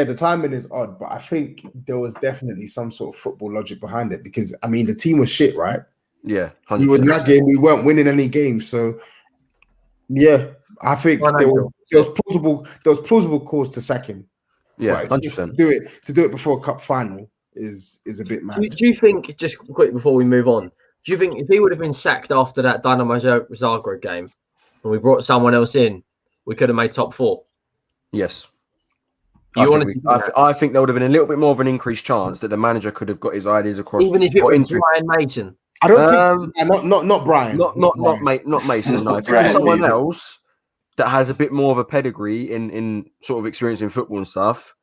[SPEAKER 6] is odd, but I think there was definitely some sort of football logic behind it because I mean the team was shit, right?
[SPEAKER 4] Yeah, 100%.
[SPEAKER 6] We were lagging, we weren't winning any games, so yeah, I think there was plausible cause to sack him.
[SPEAKER 4] Yeah,
[SPEAKER 6] 100%. To do it before a cup final is a bit mad.
[SPEAKER 5] Do you think, just quick before we move on, do you think if he would have been sacked after that Dynamo Zagreb game and we brought someone else in, we could have made top 4?
[SPEAKER 4] Yes.
[SPEAKER 5] I
[SPEAKER 4] think there would have been a little bit more of an increased chance that the manager could have got his ideas across.
[SPEAKER 5] Even if it was Brian Mason.
[SPEAKER 6] I don't think not Brian.
[SPEAKER 4] Not Mason. No. If it was someone else that has a bit more of a pedigree in sort of experience in football and stuff,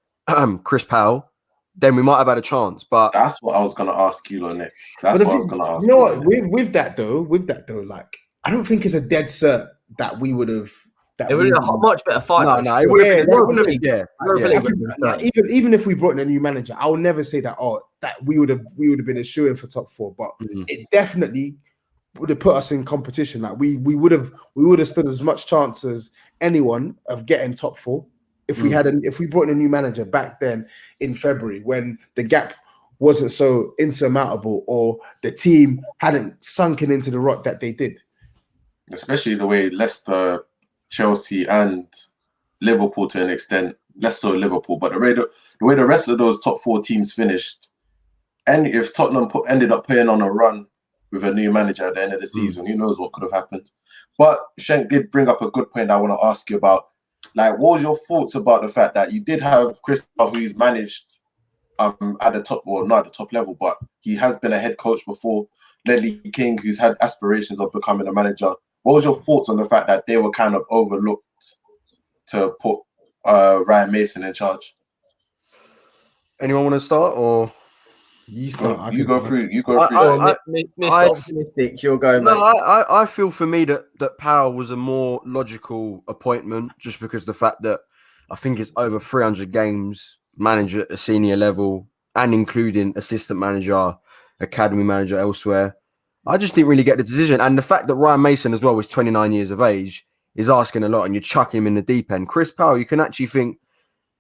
[SPEAKER 4] Chris Powell, then we might have had a chance. But
[SPEAKER 3] that's what I was going to ask you, next. That's what I was going to ask.
[SPEAKER 6] You know what? With that though, like I don't think it's a dead cert that we would have.
[SPEAKER 5] It would have been a much better fight.
[SPEAKER 4] No, it would have
[SPEAKER 6] been. Even if we brought in a new manager, I would never say that. That we would have been a shoo-in for top 4, but it definitely would have put us in competition. Like we would have stood as much chance as anyone of getting top 4 if we brought in a new manager back then in February when the gap wasn't so insurmountable or the team hadn't sunken into the rot that they did.
[SPEAKER 3] Especially the way Leicester, Chelsea and Liverpool to an extent, less so Liverpool, but the way the rest of those top 4 teams finished, and if Tottenham ended up playing on a run with a new manager at the end of the season, who knows what could have happened. But Shank did bring up a good point I want to ask you about. Like, what was your thoughts about the fact that you did have Chris, who's managed at the top, well, not at the top level, but he has been a head coach before, Ledley King, who's had aspirations of becoming a manager. What was your thoughts on the fact that they were kind of overlooked to put Ryan Mason in charge?
[SPEAKER 4] Anyone want to start or
[SPEAKER 6] you start?
[SPEAKER 3] You go through.
[SPEAKER 5] Mr. Optimistic, you're going.
[SPEAKER 4] No, I feel for me that Powell was a more logical appointment just because the fact that I think it's over 300 games, manager at a senior level, and including assistant manager, academy manager elsewhere. I just didn't really get the decision. And the fact that Ryan Mason as well was 29 years of age is asking a lot, and you're chucking him in the deep end. Chris Powell, you can actually think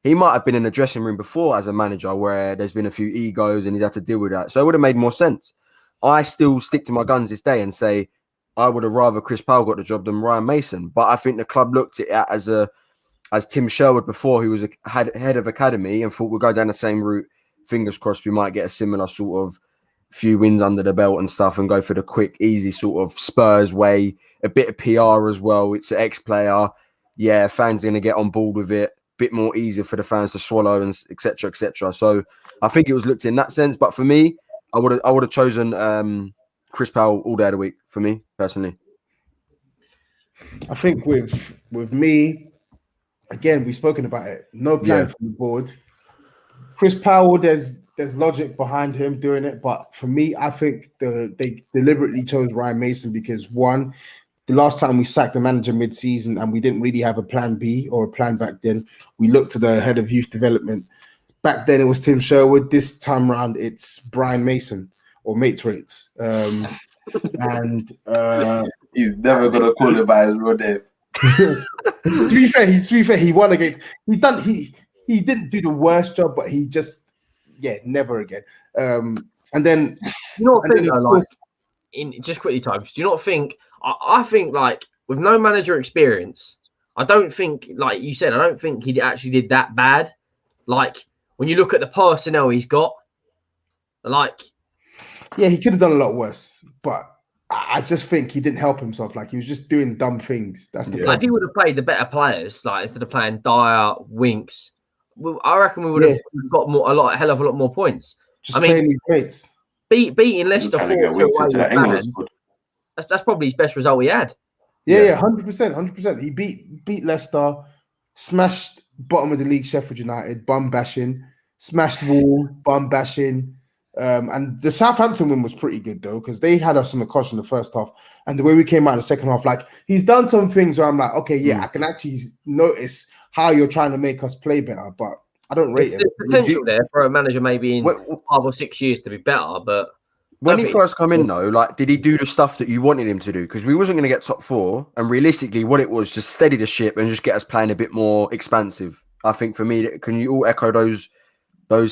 [SPEAKER 4] he might have been in a dressing room before as a manager where there's been a few egos and he's had to deal with that. So it would have made more sense. I still stick to my guns this day and say I would have rather Chris Powell got the job than Ryan Mason. But I think the club looked at it as Tim Sherwood before, who was head of academy, and thought we'll go down the same route. Fingers crossed we might get a similar sort of few wins under the belt and stuff and go for the quick, easy sort of Spurs way, a bit of PR as well. It's an ex-player. Yeah, fans are going to get on board with it. Bit more easier for the fans to swallow and etc. etc. So I think it was looked in that sense. But for me, I would have chosen Chris Powell all day of the week for me personally.
[SPEAKER 6] I think with me, again, we've spoken about it. No plan from the board. Chris Powell, there's logic behind him doing it, but for me, I think they deliberately chose Ryan Mason because one, the last time we sacked the manager mid-season and we didn't really have a plan B or a plan back then, we looked to the head of youth development. Back then it was Tim Sherwood. This time around it's Brian Mason or Mates Rates. And
[SPEAKER 3] he's never gonna call him by his real name.
[SPEAKER 6] To be fair, he won against. He didn't do the worst job, but he just never again. And then
[SPEAKER 5] you know what I think though, like just quickly, Tobes, do you not think? I think like with no manager experience, I don't think, like you said, I don't think he actually did that bad. Like when you look at the personnel he's got, like
[SPEAKER 6] he could have done a lot worse, but I just think he didn't help himself. Like he was just doing dumb things. That's the
[SPEAKER 5] like if he would have played the better players, like instead of playing Dyer, Winks, I reckon we would have got a hell of a lot more points.
[SPEAKER 6] Just playing these mates.
[SPEAKER 5] Beating Leicester 4-2 that's probably his best result he had.
[SPEAKER 6] Yeah, 100%. He beat Leicester, smashed bottom of the league Sheffield United, bum bashing, smashed Wall, bum bashing, And the Southampton win was pretty good though, because they had us on the cosh in the first half, and the way we came out in the second half, like he's done some things where I'm like, okay, yeah, I can actually notice how you're trying to make us play better, but I don't rate him.
[SPEAKER 5] There's potential there for a manager maybe in 5 or 6 years to be better, but
[SPEAKER 4] when he first come in though, like, did he do the stuff that you wanted him to do? Because we wasn't going to get top 4, and realistically, what it was just steady the ship and just get us playing a bit more expansive. I think for me, can you all echo those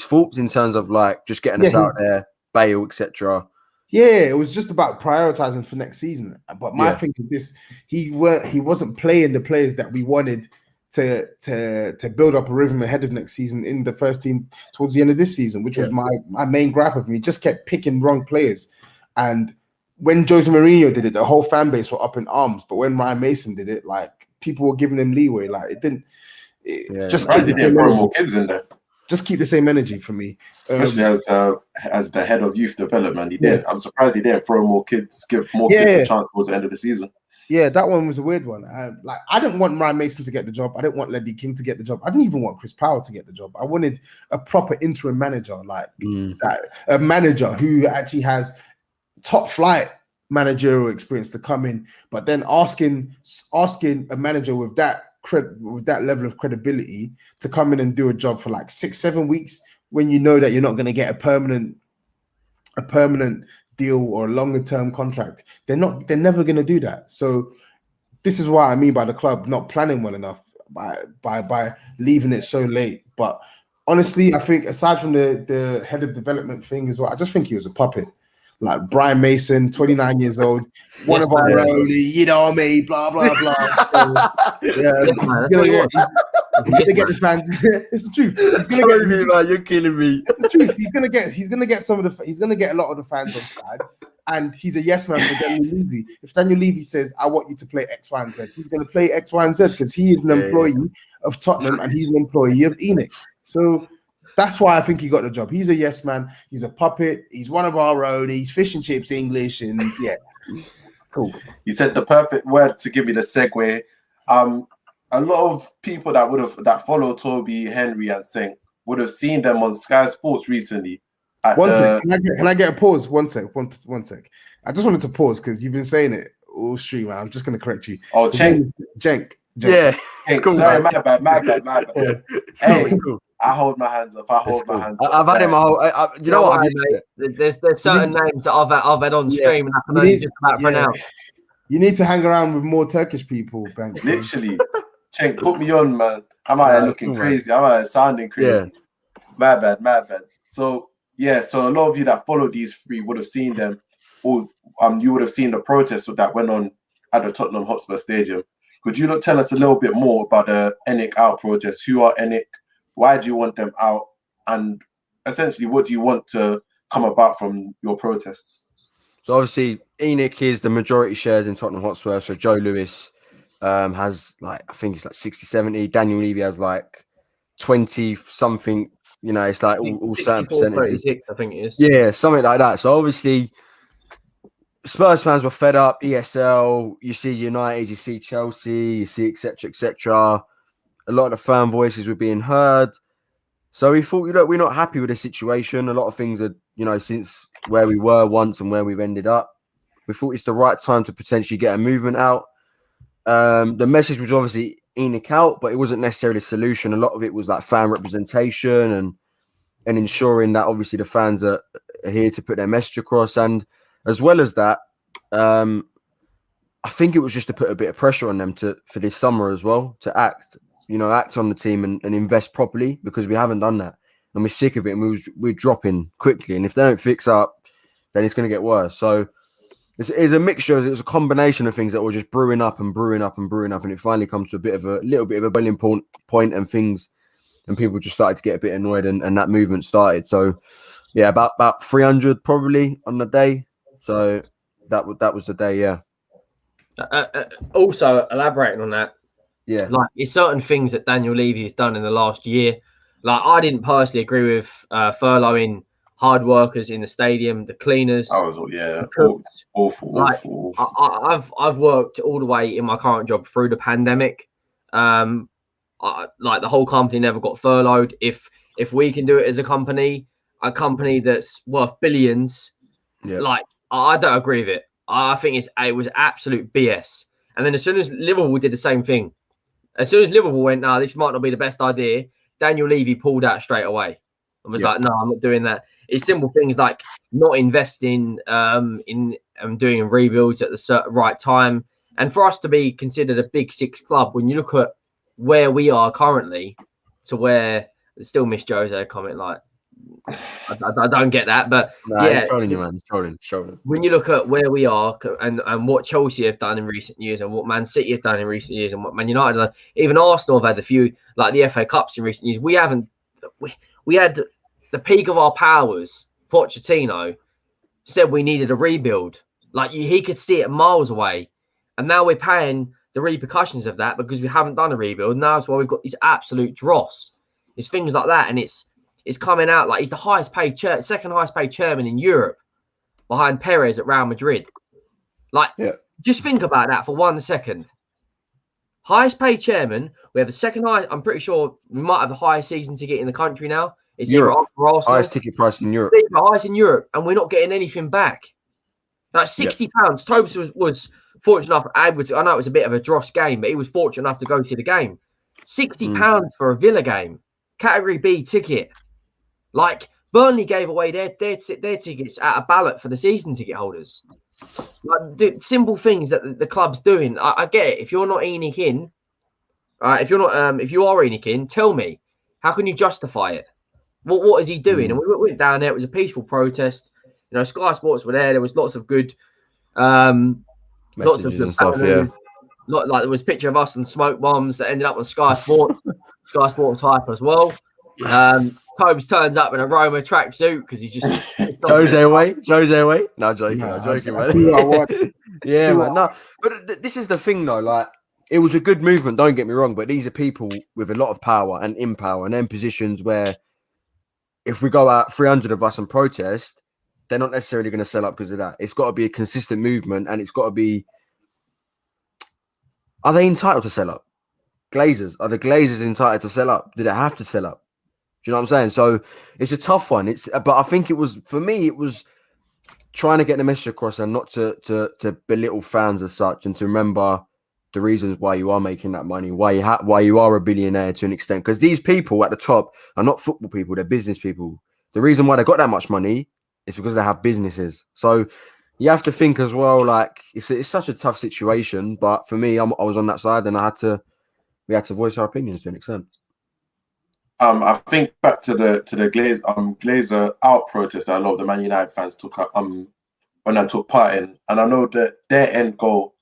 [SPEAKER 4] thoughts in terms of like just getting us out there, Bale, etc.
[SPEAKER 6] Yeah, it was just about prioritizing for next season. But my thing is this: he wasn't playing the players that we wanted to build up a rhythm ahead of next season in the first team towards the end of this season, which was my main gripe of him. He just kept picking wrong players. And when Jose Mourinho did it, the whole fan base were up in arms. But when Ryan Mason did it, like people were giving him leeway. Like it didn't. Just
[SPEAKER 3] keep throw more kids in there.
[SPEAKER 6] Just keep the same energy for me.
[SPEAKER 3] Especially as the head of youth development, he did. I'm surprised he didn't throw more kids, give more kids a chance towards the end of the season.
[SPEAKER 6] Yeah, that one was a weird one. I didn't want Ryan Mason to get the job. I didn't want Ledley King to get the job. I didn't even want Chris Powell to get the job. I wanted a proper interim manager, like a manager who actually has top flight managerial experience to come in. But then asking a manager with that level of credibility to come in and do a job for like 6-7 weeks when you know that you're not going to get a permanent deal or a longer term contract, they're never going to do that. So this is what I mean by the club not planning well enough by leaving it so late. But honestly, I think aside from the head of development thing as well, I just think he was a puppet. Like Brian Mason, 29 years old, one of our own, you know what I mean, blah, blah, blah. So, he's gonna get the fans. It's the truth. He's gonna get
[SPEAKER 4] me, man, you're killing me.
[SPEAKER 6] It's the truth. He's gonna get a lot of the fans on side. And he's a yes man for Daniel Levy. If Daniel Levy says, I want you to play X, Y, and Z, he's gonna play X, Y, and Z because he is an employee of Tottenham and he's an employee of Enoch. So that's why I think he got the job. He's a yes man. He's a puppet. He's one of our own. He's fish and chips English, and cool.
[SPEAKER 3] You said the perfect word to give me the segue. A lot of people that follow Toby, Henry, and Singh would have seen them on Sky Sports recently.
[SPEAKER 6] Can I get a pause? One sec. I just wanted to pause because you've been saying it all stream. I'm just going to correct you.
[SPEAKER 3] Oh, Cenk.
[SPEAKER 4] Yeah,
[SPEAKER 3] it's cool. Sorry, my bad. Hey, cool. I hold my hands up.
[SPEAKER 4] I've had him a whole. You know what?
[SPEAKER 5] There's certain names that I've had on stream and I can only just about pronounce.
[SPEAKER 6] You need to hang around with more Turkish people, Bank.
[SPEAKER 3] Literally, Cenk, put me on, man. I'm out here looking crazy. I'm out here sounding crazy. My bad. So a lot of you that follow these three would have seen them, or you would have seen the protests that went on at the Tottenham Hotspur Stadium. Could you tell us a little bit more about the Enicout protests? Who are Enic? Why do you want them out? And essentially, what do you want to come about from your protests?
[SPEAKER 4] So obviously, Enoch is the majority shares in Tottenham Hotspur. So Joe Lewis has I think it's like 60, 70. Daniel Levy has like 20 something. You know, it's like all certain percentages.
[SPEAKER 5] 36, I think it is.
[SPEAKER 4] Yeah, something like that. So obviously, Spurs fans were fed up. ESL, you see United, you see Chelsea, you see etc. etc. A lot of the fan voices were being heard. So we thought, look, we're not happy with the situation. A lot of things are, since where we were once and where we've ended up. We thought it's the right time to potentially get a movement out. The message was obviously Enicout, but it wasn't necessarily a solution. A lot of it was like fan representation and ensuring that obviously the fans are here to put their message across. And as well as that, I think it was just to put a bit of pressure on them for this summer as well, to act on the team and invest properly, because we haven't done that. And we're sick of it, and we're dropping quickly. And if they don't fix up, then it's going to get worse. So it's a mixture. It was a combination of things that were just brewing up. And it finally comes to a little bit of a boiling point and things. And people just started to get a bit annoyed, and that movement started. So, yeah, about 300 probably on the day. So that was the day, yeah.
[SPEAKER 5] Also, elaborating on that,
[SPEAKER 4] yeah,
[SPEAKER 5] like it's certain things that Daniel Levy has done in the last year. Like I didn't personally agree with furloughing hard workers in the stadium, the cleaners. Awful. I've worked all the way in my current job through the pandemic. Like the whole company never got furloughed. If we can do it as a company, a company that's worth billions.
[SPEAKER 4] Yeah.
[SPEAKER 5] Like, I don't agree with it. I think it was absolute BS. And then as soon as Liverpool did the same thing, as soon as Liverpool went, "No, this might not be the best idea," Daniel Levy pulled out straight away and was like, "No, I'm not doing that." It's simple things like not investing in doing rebuilds at the right time. And for us to be considered a Big Six club, when you look at where we are currently, to where still Miss Jose comment like, I don't get that, but
[SPEAKER 4] He's trolling you, man. He's trolling.
[SPEAKER 5] When you look at where we are and what Chelsea have done in recent years and what Man City have done in recent years and what Man United have done, even Arsenal have had a few, like the FA Cups in recent years. We had the peak of our powers. Pochettino said we needed a rebuild. Like he could see it miles away. And now we're paying the repercussions of that because we haven't done a rebuild. And that's why we've got this absolute dross. It's things like that. And it's coming out like he's the highest paid second highest paid chairman in Europe behind Perez at Real Madrid. Like, just think about that for 1 second. Highest paid chairman. We have the second highest. I'm pretty sure we might have the highest season ticket in the country now. It's
[SPEAKER 4] Europe. Highest ticket price in Europe.
[SPEAKER 5] Highest in Europe, and we're not getting anything back. Like £60. Tobes was fortunate enough. I know it was a bit of a dross game, but he was fortunate enough to go to the game. £60 for a Villa game, Category B ticket. Like Burnley gave away their tickets at a ballot for the season ticket holders. Like simple things that the club's doing. I get it. If you're not Enoch in, if you are Enoch in, tell me, how can you justify it? What is he doing? And we went down there. It was a peaceful protest. You know, Sky Sports were there. There was lots of good, lots of good
[SPEAKER 4] stuff. Yeah,
[SPEAKER 5] like there was a picture of us and smoke bombs that ended up on Sky Sports. Sky Sports hype as well. Tobes turns up in a Roma tracksuit because he just
[SPEAKER 4] Jose away. No, joking, man. Yeah, man. No, but this is the thing, though. Like, it was a good movement. Don't get me wrong, but these are people with a lot of power and in power, and in positions where, if we go out 300 of us and protest, they're not necessarily going to sell up because of that. It's got to be a consistent movement, and it's got to be. Are they entitled to sell up? Glazers, are the Glazers entitled to sell up? Do they have to sell up? Do you know what I'm saying? So it's a tough one. But I think it was, for me, it was trying to get the message across and not to belittle fans as such, and to remember the reasons why you are making that money, why you are a billionaire to an extent. Because these people at the top are not football people; they're business people. The reason why they got that much money is because they have businesses. So you have to think as well. Like it's such a tough situation. But for me, I was on that side, and we had to voice our opinions to an extent.
[SPEAKER 3] I think back to the Glazer out protest that a lot of the Man United fans took part in, and I know that their end goal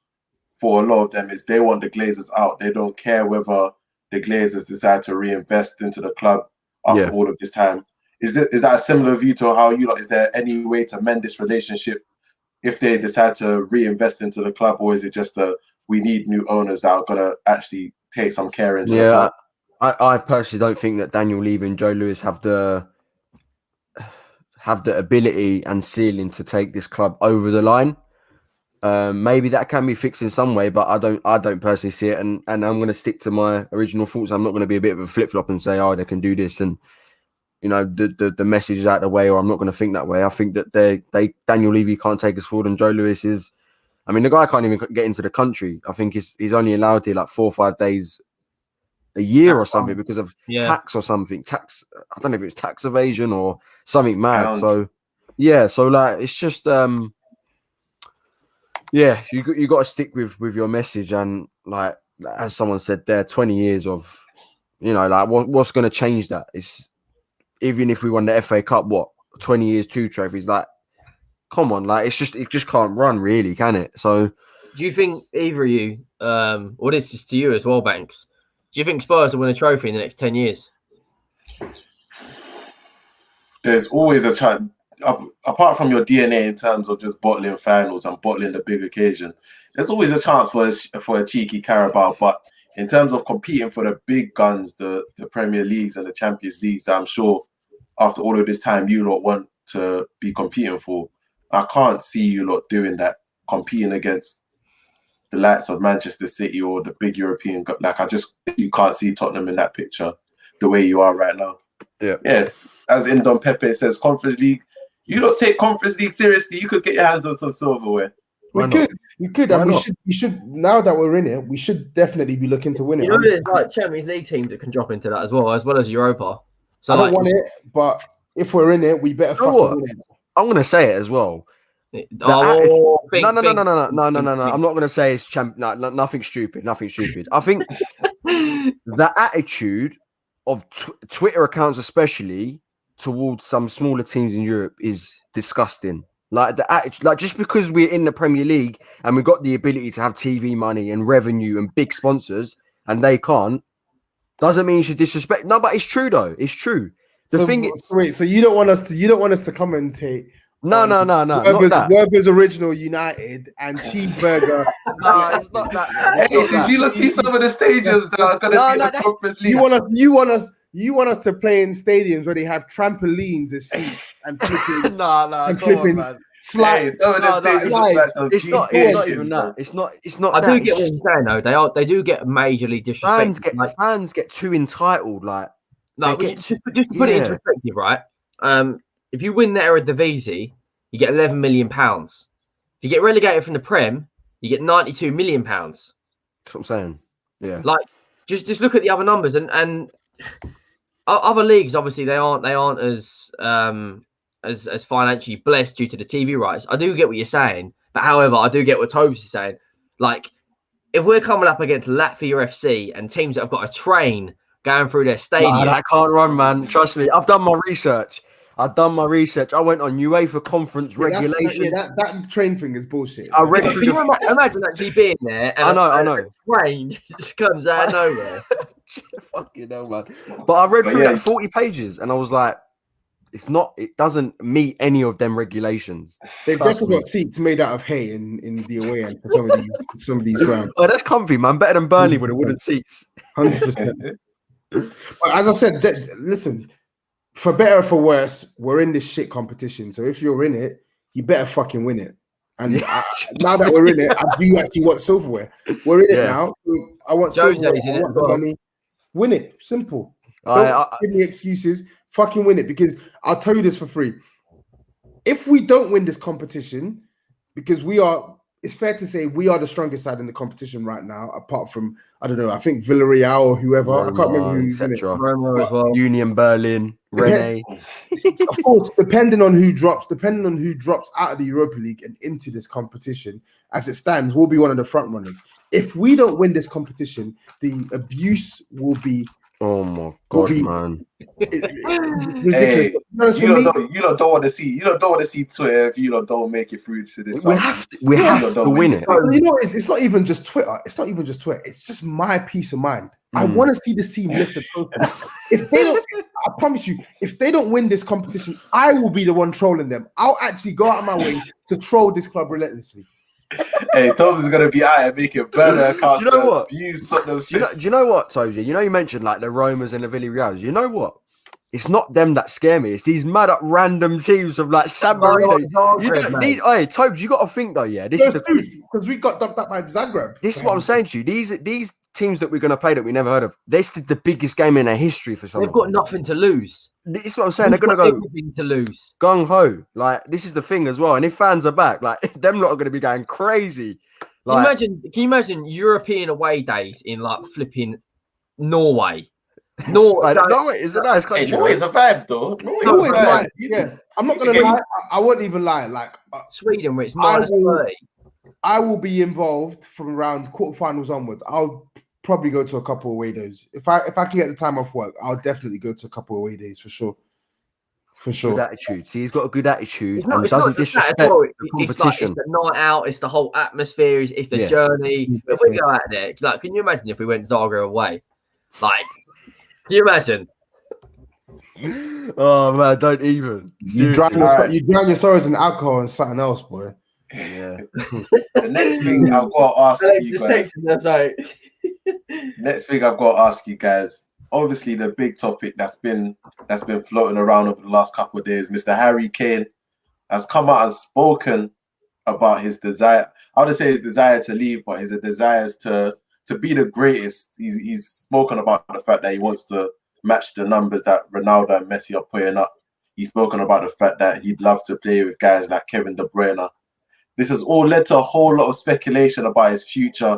[SPEAKER 3] for a lot of them is they want the Glazers out. They don't care whether the Glazers decide to reinvest into the club after all of this time. Is that a similar view to how you? Is there any way to mend this relationship if they decide to reinvest into the club, or is it just we need new owners that are gonna actually take some care into the club?
[SPEAKER 4] I personally don't think that Daniel Levy and Joe Lewis have the ability and ceiling to take this club over the line. Maybe that can be fixed in some way, but I don't personally see it. And I'm going to stick to my original thoughts. I'm not going to be a bit of a flip flop and say, they can do this, and the message is out of the way, or I'm not going to think that way. I think that Daniel Levy can't take us forward, and Joe Lewis is. I mean, the guy can't even get into the country. I think he's only allowed to like 4 or 5 days a year or something because of tax or something. I don't know if it's tax evasion or something mad. So like it's just you got to stick with your message, and like as someone said there, 20 years of like what's going to change that? It's even if we won the FA Cup, 20 years, 2 trophies, like come on, like it just can't run really, can it? So
[SPEAKER 5] do you think either of you or this is to you as well, Banks, do you think Spurs will win a trophy in the next 10 years?
[SPEAKER 3] There's always a chance, apart from your DNA in terms of just bottling finals and bottling the big occasion, there's always a chance for a cheeky Carabao. But in terms of competing for the big guns, the Premier Leagues and the Champions Leagues, that I'm sure after all of this time you lot want to be competing for, I can't see you lot doing that, competing against the likes of Manchester City or the big European. Like you can't see Tottenham in that picture the way you are right now.
[SPEAKER 4] Yeah.
[SPEAKER 3] as Indon Pepe says, Conference League. You don't take Conference League seriously, you could get your hands on some silverware.
[SPEAKER 6] We could,
[SPEAKER 4] Why
[SPEAKER 6] and
[SPEAKER 4] not?
[SPEAKER 6] we should. Now that we're in it, we should definitely be looking to win it.
[SPEAKER 5] You know, there's like Champions League teams that can drop into that as well as Europa. So
[SPEAKER 6] I don't
[SPEAKER 5] like,
[SPEAKER 6] want it, but if we're in it, we better
[SPEAKER 4] You know
[SPEAKER 6] fucking
[SPEAKER 4] what?
[SPEAKER 6] win it.
[SPEAKER 4] I'm gonna say it as well.
[SPEAKER 5] no.
[SPEAKER 4] No. I'm not gonna say it's nothing stupid. I think the attitude of Twitter accounts, especially towards some smaller teams in Europe, is disgusting. Like the attitude, like just because we're in the Premier League and we've got the ability to have TV money and revenue and big sponsors, and they can't, doesn't mean you should disrespect. No, but it's true though. It's true.
[SPEAKER 6] Wait, so you don't want us to commentate?
[SPEAKER 4] No.
[SPEAKER 6] Werber's Original United and Cheeseburger.
[SPEAKER 4] No, it's not that.
[SPEAKER 3] Hey, did you not see some of the stadiums that are going to be the Conference League?
[SPEAKER 6] You want us to play in stadiums where they have trampolines as seats and flipping,
[SPEAKER 4] and
[SPEAKER 6] flipping slides.
[SPEAKER 3] Some of them stadiums look like some
[SPEAKER 4] It's not
[SPEAKER 3] cheese
[SPEAKER 4] even that. It's not.
[SPEAKER 5] I
[SPEAKER 4] that.
[SPEAKER 5] do get what you're saying though. They do get majorly disrespected.
[SPEAKER 4] Fans get too entitled. Like
[SPEAKER 5] just to put it into perspective, right? If you win the Eredivisie, you get £11 million. If you get relegated from the Prem, you get £92 million.
[SPEAKER 4] That's what I'm saying. Yeah.
[SPEAKER 5] Like, just look at the other numbers, and other leagues obviously they aren't as financially blessed due to the TV rights. I do get what you're saying, but however, I do get what Tobes is saying. Like, if we're coming up against Latvia FC and teams that have got to train going through their stadium,
[SPEAKER 4] I can't run, man. Trust me, I've done my research. I went on UEFA conference regulations.
[SPEAKER 6] That train thing is bullshit.
[SPEAKER 4] I read
[SPEAKER 5] Can you imagine actually being there? And
[SPEAKER 4] I know.
[SPEAKER 5] Train just comes out of nowhere.
[SPEAKER 4] Fucking hell, man. But I read through that 40 pages, and I was like, it doesn't meet any of them regulations.
[SPEAKER 6] They've definitely got seats made out of hay in the away end for some of these grounds.
[SPEAKER 4] Oh, that's comfy, man. Better than Burnley with the wooden seats.
[SPEAKER 6] 100%. But as I said, listen, for better or for worse, we're in this shit competition. So if you're in it, you better fucking win it. And now that we're in it, I do actually want silverware. We're in it now. So I want silverware. I want the money. Win it. Simple. Don't give me excuses. Fucking win it, because I'll tell you this for free. If we don't win this competition, because it's fair to say we are the strongest side in the competition right now, apart from, I don't know, I think Villarreal or whoever. I can't remember who's in it.
[SPEAKER 5] Roma as well.
[SPEAKER 4] Union Berlin, Rennes.
[SPEAKER 6] Of course, depending on who drops out of the Europa League and into this competition, as it stands, we'll be one of the front runners. If we don't win this competition, the abuse will be.
[SPEAKER 4] Oh my gosh, man!
[SPEAKER 3] Hey, you don't want to see. You don't want to see Twitter if you don't make it through to this.
[SPEAKER 4] We have to win it.
[SPEAKER 6] You know, it's not even just Twitter. It's just my peace of mind. I want to see this team lift the trophy. If they don't, I promise you, if they don't win this competition, I will be the one trolling them. I'll actually go out of my way to troll this club relentlessly.
[SPEAKER 3] Hey, Tobes is gonna be out and making burner accounts.
[SPEAKER 4] Do you know what?
[SPEAKER 3] Do you
[SPEAKER 4] know what, Tobes? You know, you mentioned like the Romas and the Villarreals. You know what? It's not them that scare me. It's these mad up random teams of like San Marino. Tobes, you got to think though. Yeah, this is
[SPEAKER 6] because we got dumped up by Zagreb.
[SPEAKER 4] This is what I'm saying to you. These teams that we're going to play that we never heard of. This is the biggest game in their history for some.
[SPEAKER 5] They've got nothing to lose.
[SPEAKER 4] This is what I'm saying. They're going to go
[SPEAKER 5] everything to lose.
[SPEAKER 4] Gung ho. Like, this is the thing as well. And if fans are back, like them lot are going to be going crazy. Like,
[SPEAKER 5] can you imagine European away days in like flipping Norway? Norway
[SPEAKER 3] is a nice country. Norway's a vibe though.
[SPEAKER 6] Yeah, I'm not gonna lie. I won't even lie. Like
[SPEAKER 5] Sweden, where it's minus 30.
[SPEAKER 6] I will be involved from around quarterfinals onwards. I'll probably go to a couple of away days. If I can get the time off work, I'll definitely go to a couple of away days for sure. For sure.
[SPEAKER 4] Good attitude. See, he's got a good attitude and doesn't disrespect the competition.
[SPEAKER 5] It's the night out. It's the whole atmosphere. It's the journey. If we go out there, like, can you imagine if we went Zagreb away? Like, can you imagine?
[SPEAKER 4] Oh man, don't even.
[SPEAKER 6] You drown your sorrows in alcohol and something else, boy.
[SPEAKER 4] Yeah.
[SPEAKER 3] The next thing I've got to ask you guys. Next thing I've got to ask you guys. Obviously, the big topic that's been floating around over the last couple of days, Mr. Harry Kane has come out and spoken about his desire. I wouldn't say his desire to leave, but his desires to be the greatest. He's spoken about the fact that he wants to match the numbers that Ronaldo and Messi are putting up. He's spoken about the fact that he'd love to play with guys like Kevin De Bruyne. This has all led to a whole lot of speculation about his future.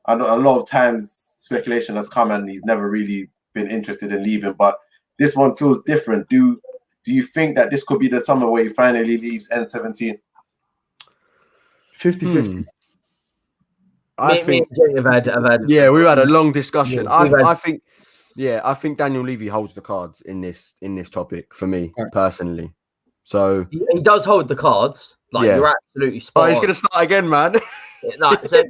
[SPEAKER 3] And a lot of times speculation has come and he's never really been interested in leaving. But this one feels different. Do you think that this could be the summer where he finally leaves N17?
[SPEAKER 6] 50-50.
[SPEAKER 4] I think.
[SPEAKER 5] I've had.
[SPEAKER 4] Yeah, we've had a long discussion.
[SPEAKER 5] Yeah,
[SPEAKER 4] I think Daniel Levy holds the cards in this topic for me personally. So
[SPEAKER 5] he does hold the cards. Like
[SPEAKER 4] Yeah.
[SPEAKER 5] you're absolutely spot on.
[SPEAKER 4] he's gonna start again, man.
[SPEAKER 5] Like, so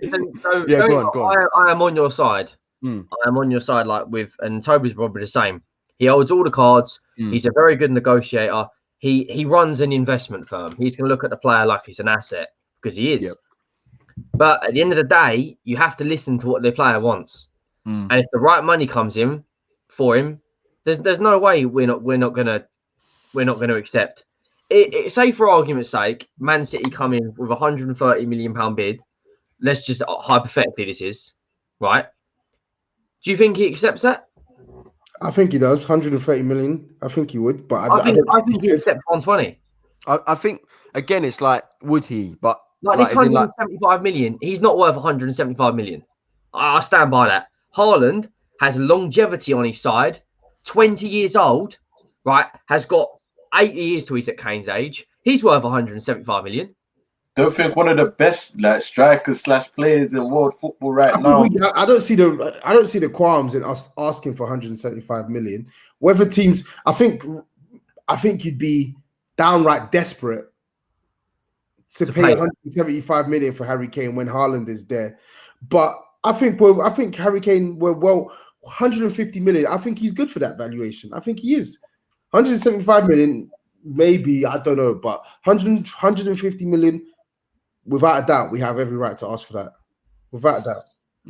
[SPEAKER 4] Yeah, go on.
[SPEAKER 5] I am on your side. I am on your side, like and Toby's probably the same. He holds all the cards. He's a very good negotiator. He runs an investment firm. He's going to look at the player like he's an asset because he is.
[SPEAKER 4] Yep.
[SPEAKER 5] But at the end of the day, you have to listen to what the player wants. And if the right money comes in for him, there's no way we're not gonna accept. Say for argument's sake, Man City come in with £130 million bid. Let's just hypothetically, this is right. Do you think he accepts that?
[SPEAKER 6] I think he does. 130 million. I think he would, but
[SPEAKER 5] I think he accepts 120.
[SPEAKER 4] I think again, it's like, would he? But
[SPEAKER 5] Like this 175 million, he's not worth 175 million. I stand by that. Haaland has longevity on his side, 20 years old, right? Has got 8 years till he's at Kane's age. He's worth 175 million.
[SPEAKER 3] Don't think one of the best strikers / players in world football now.
[SPEAKER 6] I don't see the qualms in us asking for 175 million. Whether teams, I think you'd be downright desperate to pay 175 million for Harry Kane when Haaland is there. But I think Harry Kane 150 million. I think he's good for that valuation. I think he is. 175 million, maybe, I don't know, but 150 million. Without a doubt, we have every right to ask for that. Without a doubt.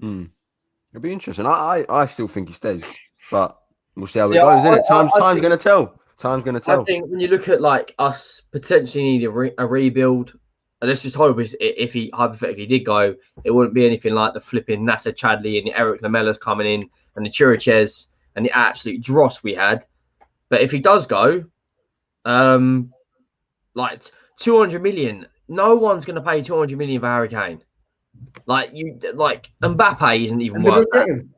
[SPEAKER 4] It'll be interesting. I still think he stays, but we'll see how it goes, isn't it? Time's going to tell. Time's going to tell.
[SPEAKER 5] I think when you look at like us potentially need a rebuild, and let's just hope if he hypothetically did go, it wouldn't be anything like the flipping Nasser Chadli and the Eric Lamella's coming in and the Chiriches and the absolute dross we had. But if he does go, like 200 million. No one's going to pay 200 million for Harry Kane. Like Mbappe isn't even worth that.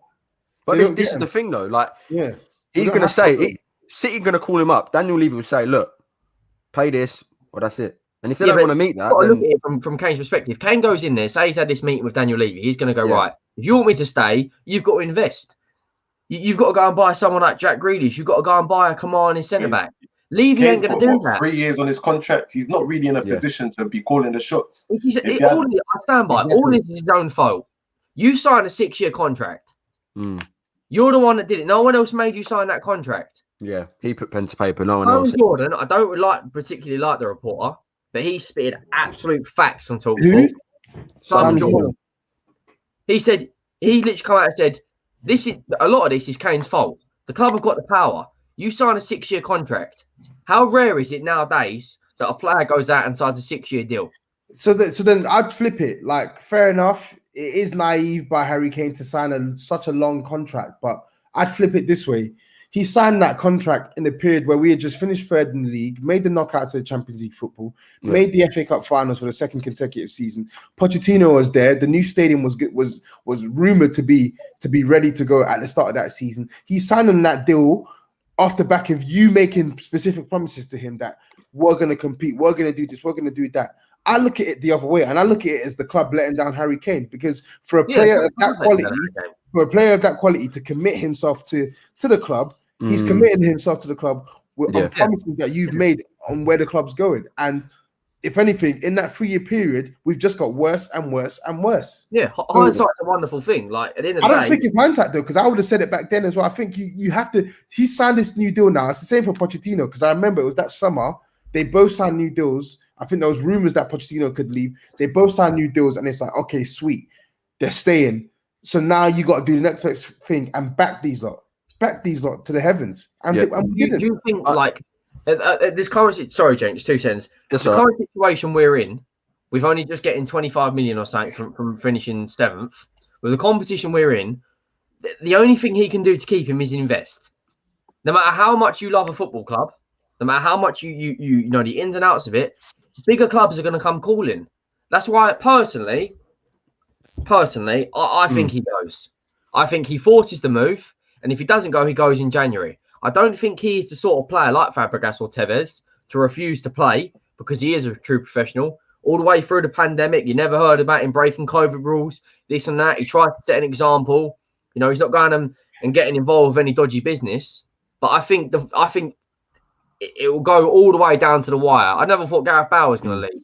[SPEAKER 4] But this is the thing, though. Like, he's going to say, City going to call him up. Daniel Levy will say, "Look, pay this, or that's it." And if they don't want to meet that, then...
[SPEAKER 5] look at it from Kane's perspective. Kane goes in there, say he's had this meeting with Daniel Levy. He's going to go, right, if you want me to stay, you've got to invest. You've got to go and buy someone like Jack Grealish. You've got to go and buy a Kamani centre back. Levy ain't going to do that.
[SPEAKER 3] 3 years on his contract. He's not really in a position to be calling the shots.
[SPEAKER 5] I stand by. All this is his own fault. You signed a 6-year contract. You're the one that did it. No one else made you sign that contract.
[SPEAKER 4] Yeah, he put pen to paper. No one else.
[SPEAKER 5] Jordan, I don't particularly like the reporter, but he spitted absolute facts on TalkSport. Sam Jordan. He said, he literally come out and said, a lot of this is Kane's fault. The club have got the power. You sign a 6-year contract. How rare is it nowadays that a player goes out and signs a 6-year deal?
[SPEAKER 6] So then I'd flip it. Like, fair enough. It is naive by Harry Kane to sign such a long contract, but I'd flip it this way. He signed that contract in a period where we had just finished third in the league, made the knockout to the Champions League football, made the FA Cup finals for the second consecutive season. Pochettino was there. The new stadium was rumored to be ready to go at the start of that season. He signed on that deal off the back of you making specific promises to him that we're going to compete, we're going to do this, we're going to do that. I look at it the other way, and I look at it as the club letting down Harry Kane, because for a player of that quality, to commit himself to the club, he's committing himself to the club on promises that you've made on where the club's going. And if anything, in that 3-year period, we've just got worse and worse and worse.
[SPEAKER 5] Yeah, hindsight's a wonderful thing. Like at the end of the day,
[SPEAKER 6] I don't think it's hindsight though, because I would have said it back then as well. I think you have to. He signed this new deal now. It's the same for Pochettino, because I remember it was that summer they both signed new deals. I think there was rumors that Pochettino could leave. They both signed new deals, and it's like, okay, sweet, they're staying. So now you got to do the next best thing and back these lot to the heavens. And we didn't.
[SPEAKER 5] Do you think this current? Sorry, James, 2 cents. The current situation we're in, we've only just getting 25 million or something from finishing 7th. With the competition we're in, the only thing he can do to keep him is invest. No matter how much you love a football club, no matter how much you know the ins and outs of it, bigger clubs are going to come calling. That's why, personally, I think he goes. I think he forces the move, and if he doesn't go, he goes in January. I don't think he is the sort of player like Fabregas or Tevez to refuse to play because he is a true professional. All the way through the pandemic, you never heard about him breaking COVID rules, this and that. He tried to set an example. You know, he's not going and getting involved with any dodgy business. But I think it will go all the way down to the wire. I never thought Gareth Bale was going to leave.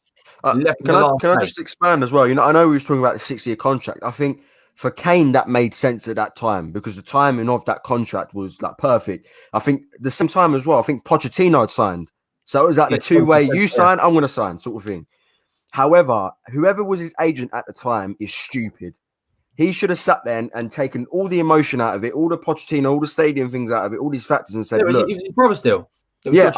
[SPEAKER 4] Can I just expand as well? You know, I know we was talking about the 6-year contract. I think for Kane that made sense at that time because the timing of that contract was like perfect. I think the same time as well. I think Pochettino had signed, so it was like the two-way. You sign, I'm going to sign, sort of thing. However, whoever was his agent at the time is stupid. He should have sat there and taken all the emotion out of it, all the Pochettino, all the stadium things out of it, all these factors, and said, "Look,
[SPEAKER 5] he was his brother still."
[SPEAKER 4] Yeah,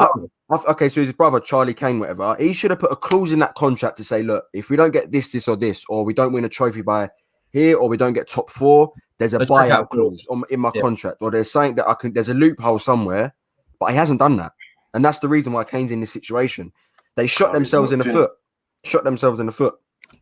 [SPEAKER 4] okay, so his brother, Charlie Kane, whatever, he should have put a clause in that contract to say, look, if we don't get this, or we don't win a trophy by here, or we don't get top 4, there's a buyout clause in my contract, or there's something that there's a loophole somewhere, but he hasn't done that. And that's the reason why Kane's in this situation. They shot themselves in the foot.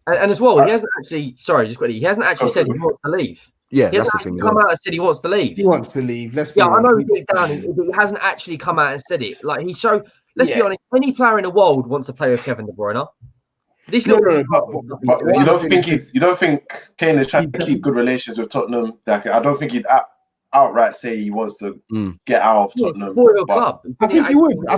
[SPEAKER 5] And as well, he hasn't actually, he hasn't actually said he wants to leave.
[SPEAKER 4] Yeah,
[SPEAKER 5] he
[SPEAKER 4] that's the thing.
[SPEAKER 5] Come out and said he wants to leave.
[SPEAKER 6] He wants to leave.
[SPEAKER 5] I know deep down, he hasn't actually come out and said it. Like he showed. Let's be honest. Any player in the world wants to play with Kevin De Bruyne.
[SPEAKER 3] But you don't think Kane is trying to keep good relations with Tottenham? Like, I don't think he'd outright say he wants to get out of Tottenham.
[SPEAKER 6] I think he would. I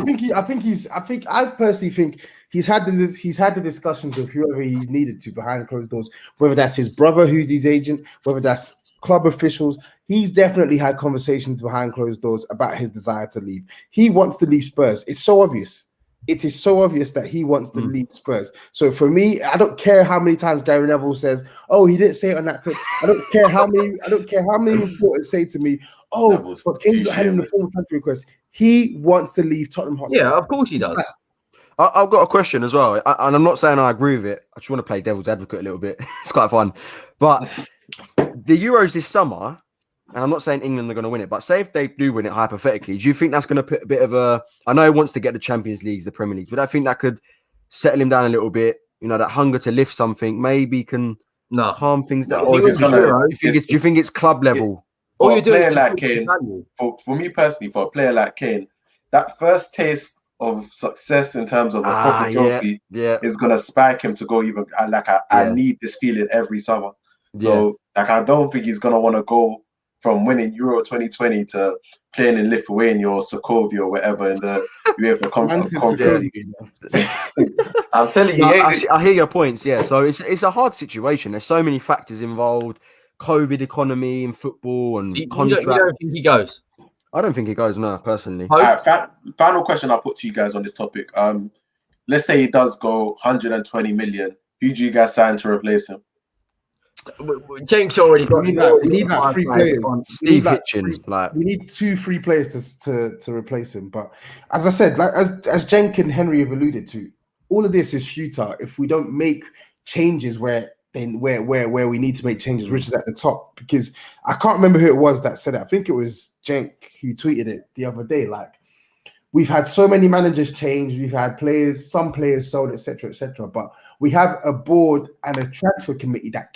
[SPEAKER 6] personally think he's had the discussions with whoever he's needed to behind closed doors, whether that's his brother who's his agent, whether that's club officials. He's definitely had conversations behind closed doors about his desire to leave. He wants to leave Spurs. It's so obvious. It is so obvious that he wants to leave Spurs. So for me, I don't care how many times Gary Neville says, "Oh, he didn't say it on that clip." I don't care how many reporters say to me, "Oh, but Kane's not having the full transfer request." He wants to leave Tottenham Hotspur.
[SPEAKER 5] Yeah, of course he does.
[SPEAKER 4] I've got a question as well, and I'm not saying I agree with it. I just want to play devil's advocate a little bit. It's quite fun. But the Euros this summer, and I'm not saying England are going to win it, but say if they do win it hypothetically, do you think that's going to put a bit of a... I know he wants to get the Champions Leagues, the Premier League, but I think that could settle him down a little bit. You know, that hunger to lift something maybe can calm things down. Or do you think it's club level?
[SPEAKER 3] For a player like Kane, for me personally, for a player like Kane, that first taste of success in terms of a proper trophy is going to spike him to go even I need this feeling every summer. So I don't think he's going to want to go from winning Euro 2020 to playing in Lithuania or Sokovia or whatever in the UEFA Conference League. I'm telling you,
[SPEAKER 4] I hear your points. Yeah, so it's a hard situation. There's so many factors involved: COVID, economy, and football, and contract.
[SPEAKER 5] You don't think he goes?
[SPEAKER 4] I don't think he goes. No, personally.
[SPEAKER 3] Final question I'll put to you guys on this topic. Let's say he does go 120 million. Who do you guys sign to replace him?
[SPEAKER 5] James already got.
[SPEAKER 6] We need that free players.
[SPEAKER 4] Steve Hitchen.
[SPEAKER 6] We need 2 free players to replace him. But as I said, like as Cenk and Henry have alluded to, all of this is futile if we don't make changes where we need to make changes, which is at the top. Because I can't remember who it was that said it. I think it was Cenk who tweeted it the other day. Like, we've had so many managers change, we've had some players sold, etc., etc. But we have a board and a transfer committee that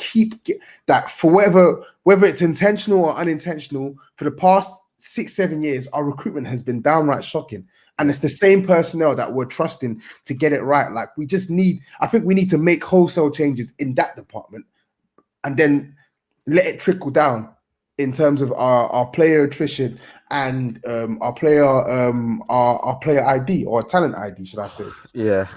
[SPEAKER 6] for whether it's intentional or unintentional, for the past 6-7 years, our recruitment has been downright shocking. And it's the same personnel that we're trusting to get it right. Like, I think we need to make wholesale changes in that department and then let it trickle down in terms of our player attrition and our player ID or talent ID, should I say?
[SPEAKER 4] Yeah,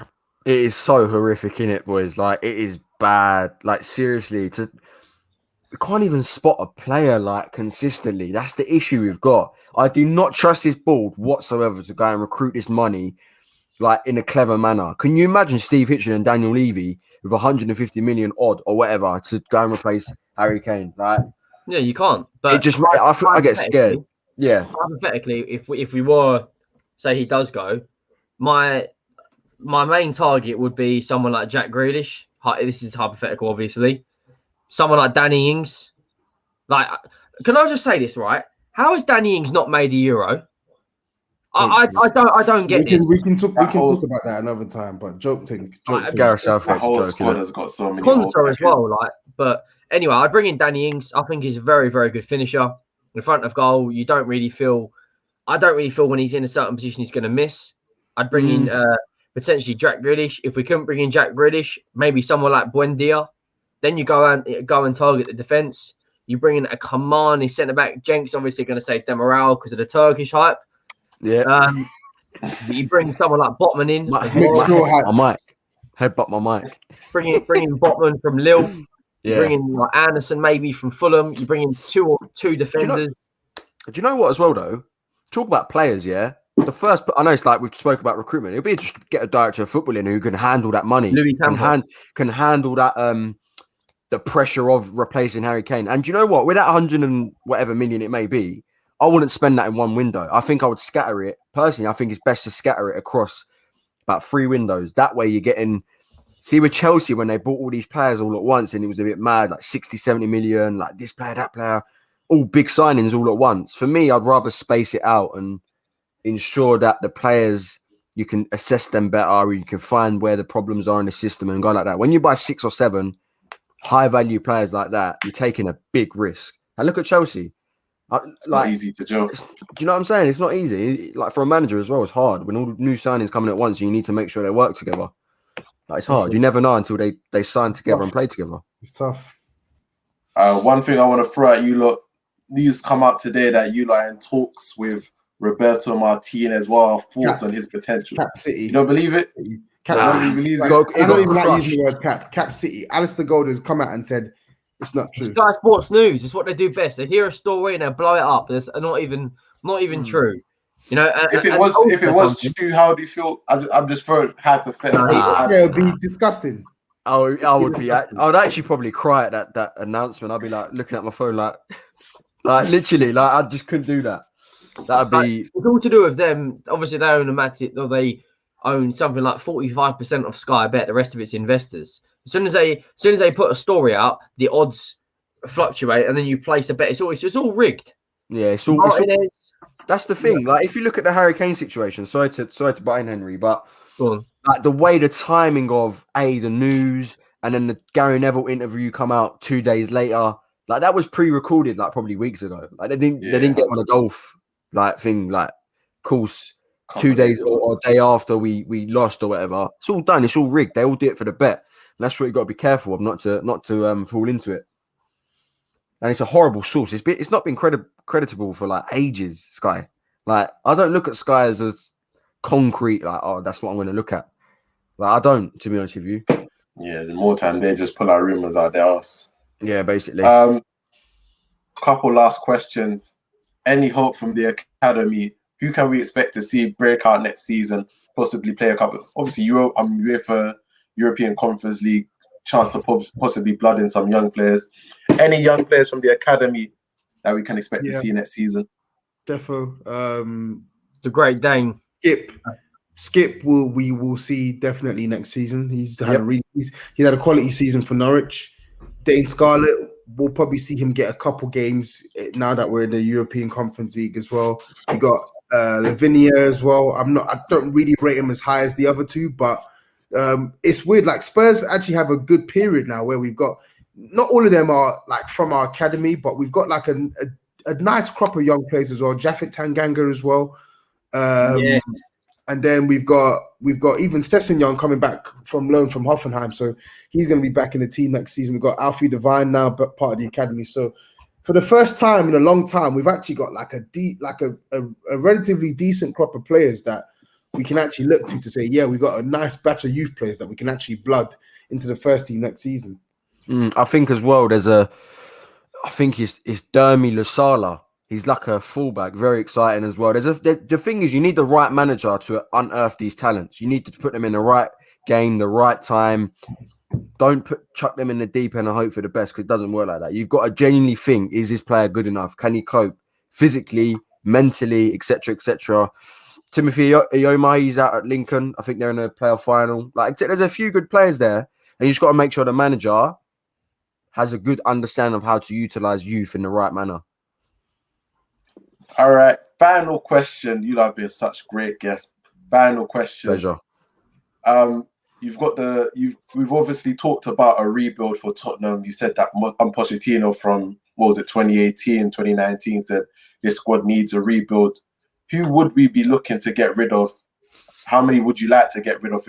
[SPEAKER 4] it is so horrific, innit, boys? Like, it is bad. Like, seriously, we can't even spot a player like consistently. That's the issue we've got. I do not trust this board whatsoever to go and recruit this money like in a clever manner. Can you imagine Steve Hitchen and Daniel Levy with 150 million odd or whatever to go and replace Harry Kane? Like,
[SPEAKER 5] yeah, you can't. But
[SPEAKER 4] it just I get scared. Yeah.
[SPEAKER 5] Hypothetically, if we were, say he does go, my main target would be someone like Jack Grealish. This is hypothetical, obviously. Someone like Danny Ings. Like, can I just say this, right? How has Danny Ings not made a Euro? I don't get this.
[SPEAKER 6] We can talk
[SPEAKER 3] whole-
[SPEAKER 6] about that another time. But joke thing.
[SPEAKER 4] Gareth
[SPEAKER 3] That
[SPEAKER 4] Southgate's a
[SPEAKER 3] whole
[SPEAKER 4] joke,
[SPEAKER 3] squad
[SPEAKER 4] innit?
[SPEAKER 3] has got so many.
[SPEAKER 5] Conter as
[SPEAKER 3] holes.
[SPEAKER 5] well, like. But anyway, I'd bring in Danny Ings. I think he's a very, very good finisher in front of goal. I don't really feel when he's in a certain position he's going to miss. I'd bring in potentially Jack Grealish. If we couldn't bring in Jack Grealish, maybe someone like Buendia. Then you go and target the defense. You bring in a Kamani centre back. Jenks obviously going to say Demiral because of the Turkish hype.
[SPEAKER 4] Yeah.
[SPEAKER 5] You bring someone like Botman in.
[SPEAKER 4] My
[SPEAKER 5] as
[SPEAKER 4] head,
[SPEAKER 5] well.
[SPEAKER 4] my mic. Headbutt my mic.
[SPEAKER 5] Bring in Botman from Lille. You
[SPEAKER 4] Yeah.
[SPEAKER 5] bring in like Anderson maybe from Fulham. You bring in two defenders.
[SPEAKER 4] Do you know what as well though? Talk about players, yeah. The first, I know it's like we've spoke about recruitment. It'll be just get a director of football in who can handle that money,
[SPEAKER 5] Louis
[SPEAKER 4] can handle that the pressure of replacing Harry Kane. And do you know what? With that 100 and whatever million it may be, I wouldn't spend that in one window. I think I would scatter it. Personally, I think it's best to scatter it across about 3 windows. That way you're getting. See, with Chelsea, when they bought all these players all at once and it was a bit mad, like 60, 70 million, like this player, that player, all big signings all at once. For me, I'd rather space it out and ensure that the players, you can assess them better, or you can find where the problems are in the system and go like that. When you buy 6 or 7 high-value players like that, you're taking a big risk. And look at Chelsea.
[SPEAKER 3] It's not easy to judge.
[SPEAKER 4] Do you know what I'm saying? It's not easy. Like for a manager as well, it's hard. When all new signings coming at once, you need to make sure they work together. Like, it's hard. You never know until they sign together and play together.
[SPEAKER 6] It's tough.
[SPEAKER 3] One thing I want to throw at you lot, news come out today that you lot in talks with Roberto Martinez. What are thoughts on his potential?
[SPEAKER 6] Cap City.
[SPEAKER 3] You don't believe it?
[SPEAKER 6] Cap
[SPEAKER 3] Nah.
[SPEAKER 6] City.
[SPEAKER 3] Believes
[SPEAKER 6] Like,
[SPEAKER 3] it.
[SPEAKER 6] I don't even like using the word cap. Cap City. Alistair Gold has come out and said it's not true.
[SPEAKER 5] Sky Sports News is what they do best. They hear a story and they blow it up. It's not even true. You know,
[SPEAKER 3] If it was true, how do you feel? I'm just throwing hypothetical.
[SPEAKER 6] Yeah, it would be disgusting.
[SPEAKER 4] I would actually probably cry at that announcement. I'd be like looking at my phone, like literally, like I just couldn't do that. That'd be.
[SPEAKER 5] It's all to do with them. Obviously, they own they own something like 45% of Sky Bet. The rest of it's investors. As soon as they put a story out, the odds fluctuate, and then you place a bet. It's all rigged.
[SPEAKER 4] Yeah, it's all. That's the thing. Like, if you look at the Harry Kane situation, sorry to butt in, Henry, but like the way the timing of the news and then the Gary Neville interview come out 2 days later, like that was pre-recorded, like probably weeks ago. Like they didn't get on a golf like thing, like course 2 days or day after we lost or whatever. It's all done. It's all rigged. They all do it for the bet. And that's what you got to be careful of, not to fall into it. And it's a horrible source. It's not been creditable for like ages, Sky. Like, I don't look at Sky as concrete, like, oh, that's what I'm going to look at. Like, I don't, to be honest with you.
[SPEAKER 3] Yeah, the more time they just pull out rumors out their ass.
[SPEAKER 4] Yeah, basically.
[SPEAKER 3] Couple last questions. Any hope from the academy? Who can we expect to see break out next season? Possibly play a couple. Obviously, UEFA European Conference League. Chance to possibly blood in some young players. Any young players from the academy that we can expect to see next season?
[SPEAKER 6] Defo.
[SPEAKER 5] It's a great Dane.
[SPEAKER 6] Skip we will see definitely next season. He's had he's had a quality season for Norwich. Dane Scarlett, we'll probably see him get a couple games now that we're in the European Conference League as well. We got Lavinia as well. I don't really rate him as high as the other two, but it's weird. Like, Spurs actually have a good period now where we've got, not all of them are like from our academy, but we've got like a nice crop of young players as well. Japhet Tanganga as well. And then we've got even Sessegnon coming back from loan from Hoffenheim, so he's going to be back in the team next season. We've got Alfie Devine now, but part of the academy. So for the first time in a long time, we've actually got like a relatively decent crop of players that we can actually look to say, yeah, we got a nice batch of youth players that we can actually blood into the first team next season.
[SPEAKER 4] I think as well, I think it's Dermy Lasala. He's like a fullback, very exciting as well. The thing is, you need the right manager to unearth these talents. You need to put them in the right game, the right time. Don't chuck them in the deep end and hope for the best, because it doesn't work like that. You've got to genuinely think, is this player good enough? Can he cope physically, mentally, etc., etc.? Timothy Ioma, he's out at Lincoln. I think they're in a playoff final. Like, there's a few good players there, and you just got to make sure the manager has a good understanding of how to utilize youth in the right manner.
[SPEAKER 3] All right. final question. You lot have been such great guests. Final question.
[SPEAKER 4] Pleasure.
[SPEAKER 3] We've obviously talked about a rebuild for Tottenham. You said that Pochettino from 2018, 2019 said this squad needs a rebuild. Who would we be looking to get rid of? How many would you like to get rid of?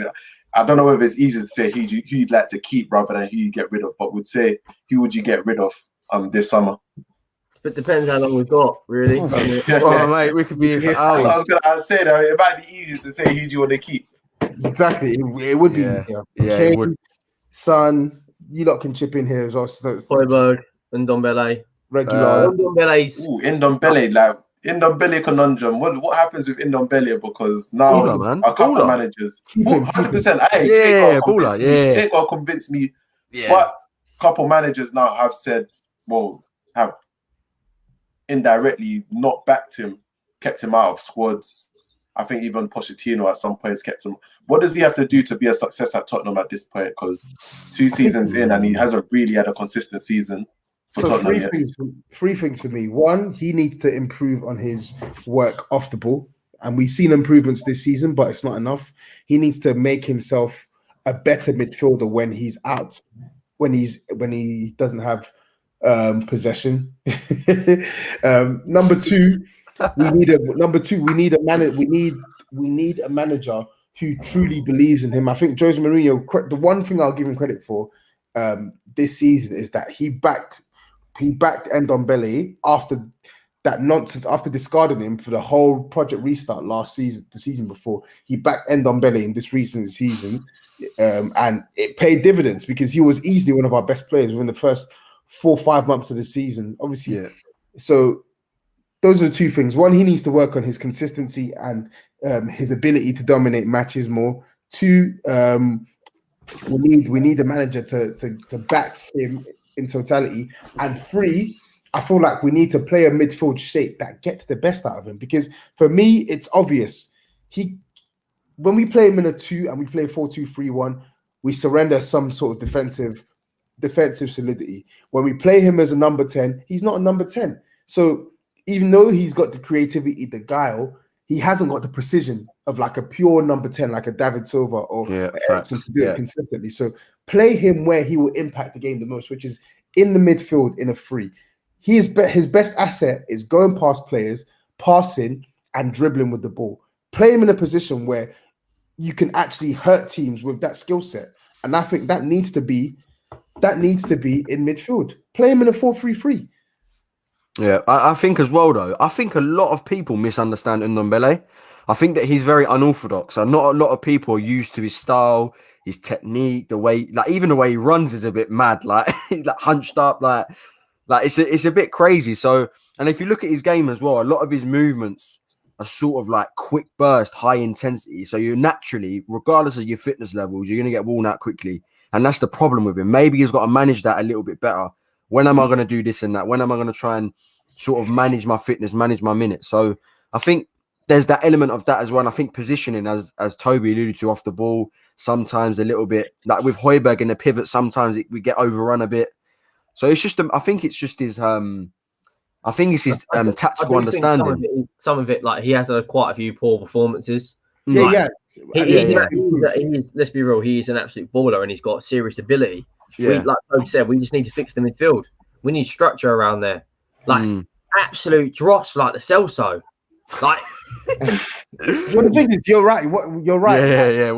[SPEAKER 3] I don't know if it's easy to say who you'd like to keep rather than who you get rid of, but would say who would you get rid of this summer?
[SPEAKER 5] It depends how long we've got, really.
[SPEAKER 4] Oh, mate, we could be here for
[SPEAKER 3] That's
[SPEAKER 4] hours.
[SPEAKER 3] what I was gonna say. Though it might be easier to say who do you want to keep.
[SPEAKER 6] Exactly. It would be easier.
[SPEAKER 4] Yeah,
[SPEAKER 6] Kane,
[SPEAKER 4] it would.
[SPEAKER 6] Son, you lot can chip in here as well. So
[SPEAKER 5] Højbjerg and Ndombele.
[SPEAKER 6] regular.
[SPEAKER 5] Ndombele's
[SPEAKER 3] Ndombele conundrum. What happens with Ndombele? Because now
[SPEAKER 4] Baller, man.
[SPEAKER 3] a couple
[SPEAKER 4] Baller.
[SPEAKER 3] of managers,
[SPEAKER 6] Keep him.
[SPEAKER 3] 100%.
[SPEAKER 4] Yeah, baller, yeah.
[SPEAKER 3] They got to convince me.
[SPEAKER 4] Yeah.
[SPEAKER 3] But a couple managers now have said, have indirectly not backed him, kept him out of squads. I think even Pochettino at some points kept him. What does he have to do to be a success at Tottenham at this point? Because 2 seasons in and he hasn't really had a consistent season for
[SPEAKER 6] So
[SPEAKER 3] Tottenham yet.
[SPEAKER 6] three things for me. One, he needs to improve on his work off the ball. And we've seen improvements this season, but it's not enough. He needs to make himself a better midfielder when he's out, when he doesn't have possession. Number two, we need a manager who truly believes in him. I think Jose Mourinho, the one thing I'll give him credit for this season is that he backed Ndombele after that nonsense, after discarding him for the whole Project Restart last season, the season before. He backed Ndombele in this recent season, and it paid dividends because he was easily one of our best players within the first 4 or 5 months of the season. Obviously,
[SPEAKER 4] Yeah.
[SPEAKER 6] So those are the two things. One, he needs to work on his consistency and his ability to dominate matches more. Two, we need a manager to back him in totality. And three, I feel like we need to play a midfield shape that gets the best out of him. Because for me, it's obvious. When we play him in a 2 and we play 4-2-3-1, we surrender some sort of defensive solidity. When we play him as a number 10, he's not a number 10. So even though he's got the creativity, the guile, he hasn't got the precision of like a pure number 10, like a David Silva or Eriksen to do it consistently. So play him where he will impact the game the most, which is in the midfield in a 3. His best asset is going past players, passing and dribbling with the ball. Play him in a position where you can actually hurt teams with that skill set. And I think that needs to be in midfield. Play him in a 4-3-3.
[SPEAKER 4] Yeah, I think as well, though, I think a lot of people misunderstand Ndombele. I think that he's very unorthodox, and not a lot of people are used to his style, his technique, the way, like even the way he runs is a bit mad, like he's like hunched up, like it's a bit crazy. So, and if you look at his game as well, a lot of his movements are sort of like quick burst, high intensity. So you naturally, regardless of your fitness levels, you're going to get worn out quickly, and that's the problem with him. Maybe he's got to manage that a little bit better. When am I going to do this and that? When am I going to try and sort of manage my fitness, manage my minutes? So I think there's that element of that as well. And I think positioning, as Toby alluded to, off the ball, sometimes a little bit, like with Højbjerg in the pivot, sometimes we get overrun a bit. So it's just, I think it's just his, I think it's his tactical understanding.
[SPEAKER 5] Some of it, like he has had quite a few poor performances.
[SPEAKER 6] Yeah.
[SPEAKER 5] Let's be real, he is an absolute baller and he's got serious ability.
[SPEAKER 4] Yeah.
[SPEAKER 5] Like Toby said, we just need to fix the midfield. We need structure around there. Like absolute dross, like the Celso. Like
[SPEAKER 6] well, the thing is, you're right. You're right.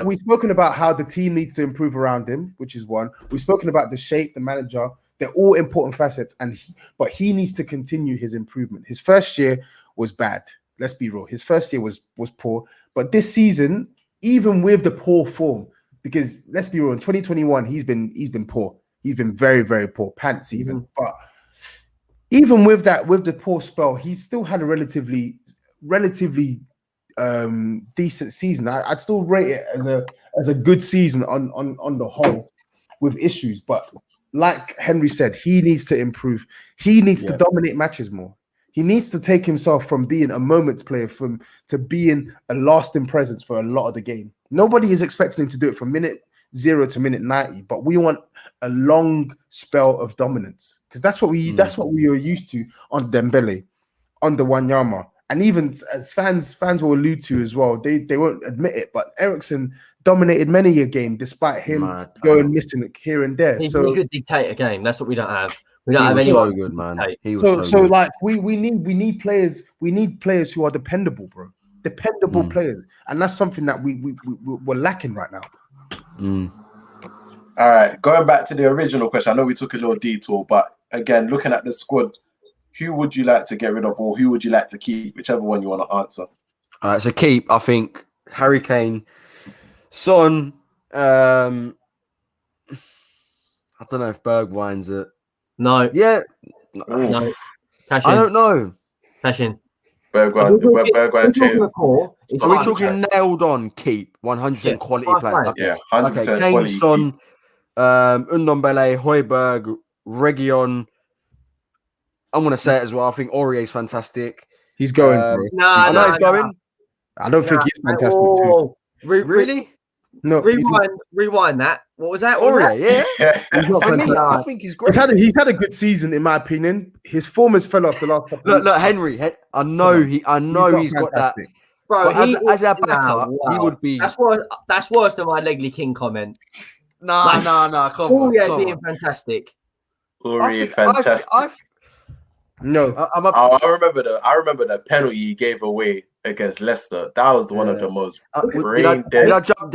[SPEAKER 6] We've spoken about how the team needs to improve around him, which is one. We've spoken about the shape, the manager. They're all important facets, but he needs to continue his improvement. His first year was bad. Let's be real. His first year was poor, but this season, even with the poor form, because let's be real, in 2021, he's been poor. He's been very, very poor, pants even. But even with that, with the poor spell, he's still had a relatively decent season. I'd still rate it as a good season on the whole, with issues. But like Henry said, he needs to improve. He needs to dominate matches more. He needs to take himself from being a moments player to being a lasting presence for a lot of the game. Nobody is expecting him to do it from minute 0 to minute 90, but we want a long spell of dominance because that's what we are used to on Dembele, on the Wanyama, And even as fans will allude to as well, they won't admit it, but Eriksen dominated many a game despite him going missing here and there.
[SPEAKER 5] He
[SPEAKER 6] So
[SPEAKER 5] could dictate a game. That's what we don't have. We don't
[SPEAKER 4] He
[SPEAKER 5] have
[SPEAKER 4] was
[SPEAKER 5] anyone.
[SPEAKER 4] so good, man. He was
[SPEAKER 6] so
[SPEAKER 4] good.
[SPEAKER 6] like we need players. We need players who are dependable, bro. Dependable players, and that's something that we're lacking right now.
[SPEAKER 3] All right, going back to the original question. I know we took a little detour, but again, looking at the squad, who would you like to get rid of, or who would you like to keep? Whichever one you want to answer.
[SPEAKER 4] All right, so keep. I think Harry Kane, Son. I don't know if Bergwijn's it.
[SPEAKER 5] No.
[SPEAKER 4] Yeah.
[SPEAKER 5] No. Cash in.
[SPEAKER 4] I don't know.
[SPEAKER 5] Cash in.
[SPEAKER 3] Bergwijn chance.
[SPEAKER 4] Are we talking nailed on keep? 100% quality player. Okay.
[SPEAKER 3] Yeah, 100%
[SPEAKER 4] Okay. Kane,
[SPEAKER 3] quality.
[SPEAKER 4] Son, Ndombele, Højbjerg, Reguilon. I'm gonna say it as well. I think Aurier's fantastic.
[SPEAKER 6] He's going, bro.
[SPEAKER 4] I know he's going.
[SPEAKER 6] I don't think he's fantastic too.
[SPEAKER 4] Really?
[SPEAKER 6] No.
[SPEAKER 5] Rewind that. What was that?
[SPEAKER 4] Aurier, yeah.
[SPEAKER 6] He's not
[SPEAKER 4] I
[SPEAKER 6] fantastic.
[SPEAKER 4] think he's great.
[SPEAKER 6] He's had a good season in my opinion. His form has fell off the last couple.
[SPEAKER 4] Look, Henry. I know he's got that.
[SPEAKER 5] Bro,
[SPEAKER 4] as a backup, he would be.
[SPEAKER 5] That's worse than my Legally King comment.
[SPEAKER 4] No. Come on.
[SPEAKER 5] Being fantastic.
[SPEAKER 3] Aurier, fantastic.
[SPEAKER 6] No,
[SPEAKER 3] I remember the penalty he gave away against Leicester. That was one of the most brain dead.
[SPEAKER 4] Did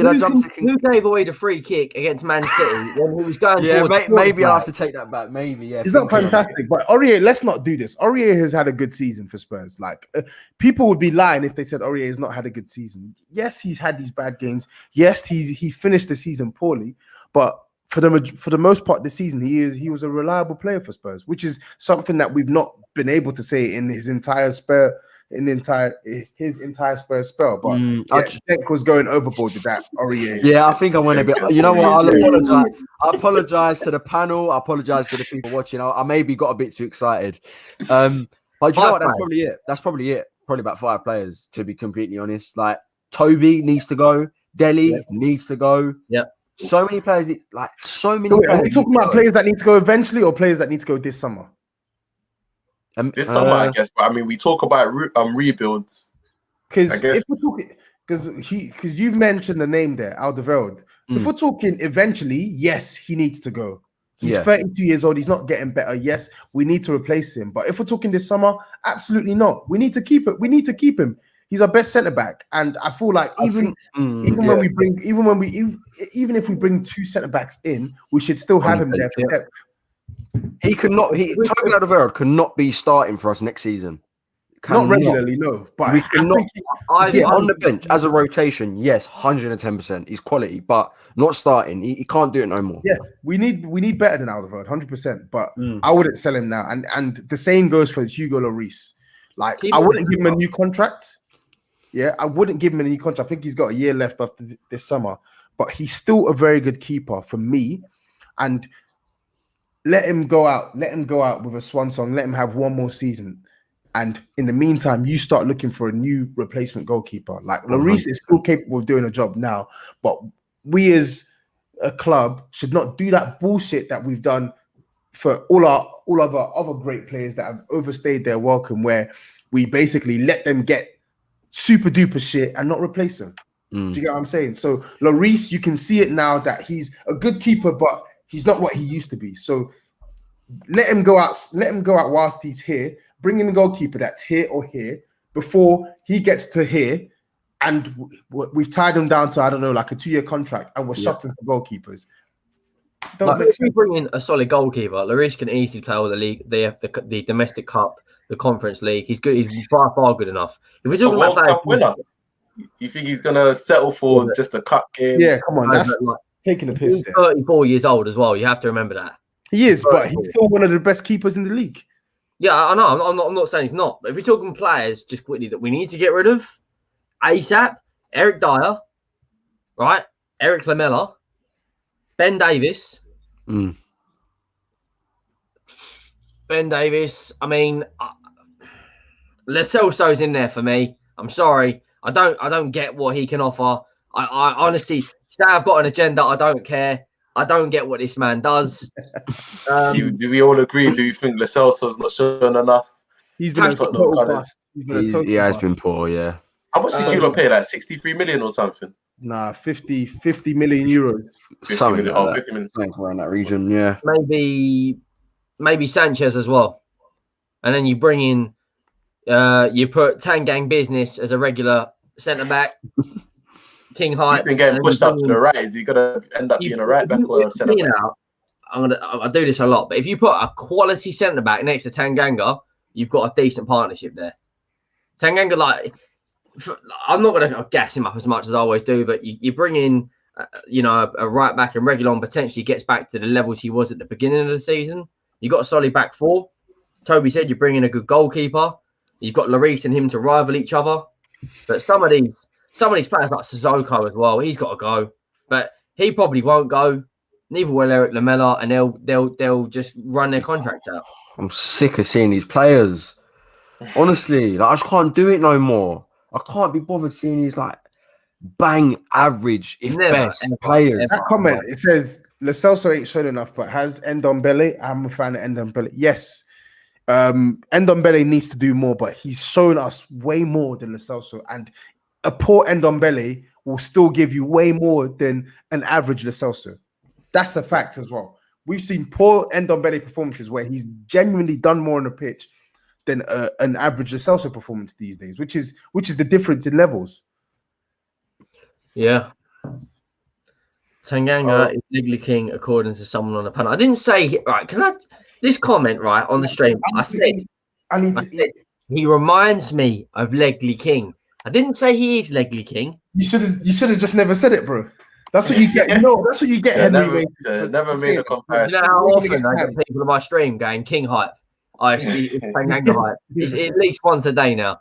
[SPEAKER 4] I jump?
[SPEAKER 5] Who gave away the free kick against Man City when he was going?
[SPEAKER 4] Yeah, maybe I'll have to take that back. Maybe, yeah.
[SPEAKER 6] He's not fantastic, but Aurier. Let's not do this. Aurier has had a good season for Spurs. Like people would be lying if they said Aurier has not had a good season. Yes, he's had these bad games. Yes, he finished the season poorly, but for the most part this season, he was a reliable player for Spurs, which is something that we've not been able to say in his entire Spurs spell. But Jack was going overboard with that Aurier.
[SPEAKER 4] Yeah, I think I went a bit. You know what? I'll apologize. I apologize to the panel. I apologize to the people watching. I maybe got a bit too excited. But you know what? That's probably it. Probably about 5 players, to be completely honest. Like Toby needs to go. Dele needs to go.
[SPEAKER 5] Yep.
[SPEAKER 4] So many players, so many.
[SPEAKER 6] Wait, are we talking about players that need to go eventually, or players that need to go this summer?
[SPEAKER 3] This summer, I guess. But I mean, we talk about rebuilds.
[SPEAKER 6] Because if we're talking, because you've mentioned the name there, Alderweireld. If we're talking eventually, yes, he needs to go. He's 32 years old. He's not getting better. Yes, we need to replace him. But if we're talking this summer, absolutely not. We need to keep it. We need to keep him. He's our best centre back, and I feel like even if we bring 2 centre backs in, we should still have him there for depth.
[SPEAKER 4] He cannot. Toby Alderweireld cannot be starting for us next season.
[SPEAKER 6] Not regularly, no. But
[SPEAKER 4] we cannot. On the bench as a rotation, yes, 110%. He's quality, but not starting. He can't do it no more.
[SPEAKER 6] Yeah, we need better than Alderweireld, 100%. But I wouldn't sell him now, and the same goes for Hugo Lloris. Like I wouldn't give him a new contract. Yeah, I wouldn't give him any contract. I think he's got a year left after this summer, but he's still a very good keeper for me. And let him go out. Let him go out with a swan song. Let him have one more season. And in the meantime, you start looking for a new replacement goalkeeper. Like Lloris is still capable of doing a job now, but we as a club should not do that bullshit that we've done for all of our other great players that have overstayed their welcome, where we basically let them get super duper shit and not replace him. Do you get what I'm saying? So Lloris, you can see it now that he's a good keeper, but he's not what he used to be. So let him go out. Let him go out whilst he's here. Bring in a goalkeeper that's here or here before he gets to here, and we've tied him down to, I don't know, like a 2-year contract, and we're shuffling for goalkeepers.
[SPEAKER 5] If we bring in a solid goalkeeper, Lloris can easily play all the league, the domestic cup, the Conference League. He's good. He's far good enough. If we're talking about
[SPEAKER 3] Cup winner, do you think he's gonna settle for just a cup game?
[SPEAKER 6] Yeah, come on, that's taking a piss.
[SPEAKER 5] He's 34 years old as well. You have to remember that.
[SPEAKER 6] He is, but he's still one of the best keepers in the league.
[SPEAKER 5] Yeah, I know. I'm not saying he's not. But if we're talking players, just quickly that we need to get rid of ASAP, Eric Dyer, right? Eric Lamela, Ben Davis. Ben Davis. I mean, Lo Celso's in there for me. I'm sorry. I don't get what he can offer. I honestly say I've got an agenda. I don't care. I don't get what this man does.
[SPEAKER 3] Do we all agree? Do you think Lo Celso's not showing enough?
[SPEAKER 6] He's been a
[SPEAKER 3] Tottenham
[SPEAKER 6] total
[SPEAKER 3] colours.
[SPEAKER 6] bust. He's been a total
[SPEAKER 4] He has
[SPEAKER 6] bust.
[SPEAKER 4] been poor, yeah.
[SPEAKER 3] How much did you lot pay? Like 63 million or something?
[SPEAKER 6] Nah, 50 million euros.
[SPEAKER 3] 50
[SPEAKER 4] Something
[SPEAKER 3] million.
[SPEAKER 4] like
[SPEAKER 3] Oh,
[SPEAKER 4] that.
[SPEAKER 3] 50 million.
[SPEAKER 4] Something around that region, yeah.
[SPEAKER 5] Maybe Sanchez as well. And then you bring in, you put Tangang Business as a regular centre back, King Height.
[SPEAKER 3] He's been getting pushed out to the right. Is he gonna end up being a right back or a centre back?
[SPEAKER 5] I do this a lot, but if you put a quality centre back next to Tanganga, you've got a decent partnership there. Tanganga, like, I'm not going to gas him up as much as I always do, but you bring in, a right back, and Reguilon potentially gets back to the levels he was at the beginning of the season. You've got a solid back four. Toby said you bring in a good goalkeeper. You've got Lloris and him to rival each other. But some of these players like Sissoko as well, he's got to go. But he probably won't go. Neither will Eric Lamela, and they'll just run their contracts out.
[SPEAKER 4] I'm sick of seeing these players. Honestly, like, I just can't do it no more. I can't be bothered seeing these like bang average, if best players.
[SPEAKER 6] That comment, it says Lo Celso ain't shown enough, but has Ndombele? I'm a fan of Ndombele. Yes. Ndombele needs to do more, but he's shown us way more than Lo Celso. And a poor Ndombele will still give you way more than an average Lo Celso. That's a fact as well. We've seen poor Ndombele performances where he's genuinely done more on the pitch than an average Lo Celso performance these days, which is the difference in levels.
[SPEAKER 5] Yeah. Tanganga is legally king, according to someone on the panel. I didn't say, right, this comment, right, on the stream, I said he reminds me of Legally King. I didn't say he is Legally King.
[SPEAKER 6] You should have just never said it, bro. That's what you get. That's what you get, Henry.
[SPEAKER 3] Never made a comparison.
[SPEAKER 5] You know how often I get people on my stream going, King hype. It's Tanganga hype. It's at least once a day now.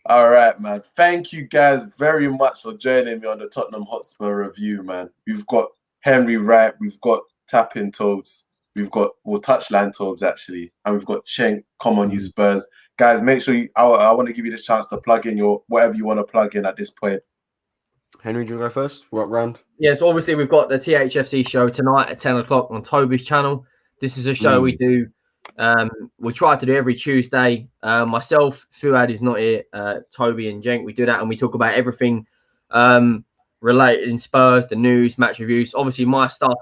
[SPEAKER 3] All right, man. Thank you guys very much for joining me on the Tottenham Hotspur review, man. We've got Henry Wright, we've got Tapping Tobes, we've got Touchline Tobes actually, and we've got Cenk. Come on, you Spurs guys! Make sure I want to give you this chance to plug in your whatever you want to plug in at this point.
[SPEAKER 4] Henry, do you want to go first? What round?
[SPEAKER 5] Yes, obviously we've got the THFC show tonight at 10 o'clock on Toby's channel. This is a show we do. We try to do every Tuesday. Myself, Fuad is not here. Toby and Cenk, we do that, and we talk about everything related in Spurs, the news, match reviews. Obviously, my stuff,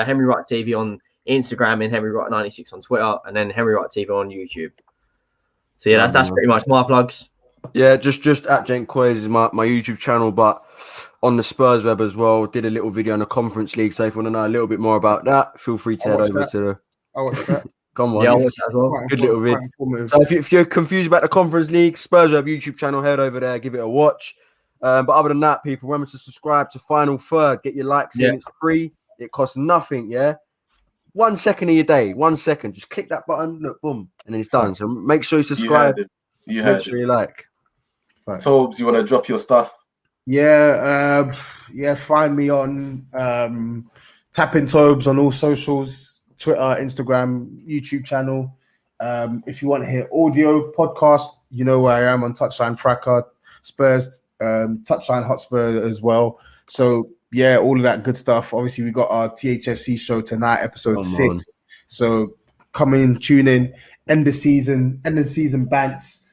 [SPEAKER 5] Henry Wright TV on Instagram and Henry Wright 96 on Twitter, and then Henry Wright TV on YouTube. So yeah, that's pretty much my plugs.
[SPEAKER 4] Yeah, just at Cenk Quiz is my YouTube channel, but on the Spurs web as well. Did a little video on the Conference League. So if you want to know a little bit more about that, feel free to head over to the.
[SPEAKER 6] I watch that.
[SPEAKER 4] Come on,
[SPEAKER 5] yeah, I watch that as well.
[SPEAKER 4] Good little video. So if you're confused about the Conference League, Spurs web YouTube channel, head over there, give it a watch. But other than that, people, remember to subscribe to Final Third. Get your likes in. It's free. It costs nothing. Yeah. 1 second of your day. 1 second. Just click that button. Look, boom, and then it's done. So make sure you subscribe. Make sure you like.
[SPEAKER 3] Tobes, you want to drop your stuff?
[SPEAKER 6] Yeah, find me on Tapping Tobes on all socials, Twitter, Instagram, YouTube channel. If you want to hear audio podcast, you know where I am on Touchline Fracker, Spurs, Touchline Hotspur as well. So yeah, all of that good stuff. Obviously, we got our THFC show tonight, episode 6. So come in, tune in, end of season bants.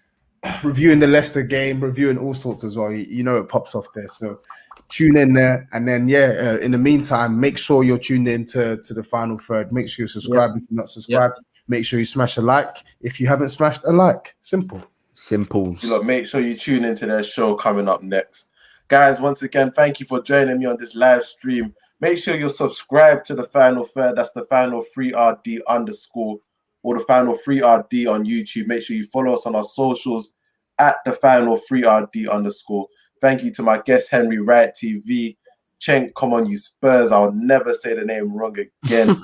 [SPEAKER 6] Reviewing the Leicester game, reviewing all sorts as well. You know it pops off there. So tune in there. And then, in the meantime, make sure you're tuned in to the Final Third. Make sure you subscribe if you're not subscribed. Make sure you smash a like if you haven't smashed a like. Simple.
[SPEAKER 4] Simples.
[SPEAKER 3] Make sure you tune into their show coming up next. Guys, once again, thank you for joining me on this live stream. Make sure you're subscribed to the Final Third. That's the Final 3RD _ or the Final 3RD on YouTube. Make sure you follow us on our socials at the Final 3RD _. Thank you to my guest, Henry Wright TV. Cenk, come on, you Spurs. I'll never say the name wrong again.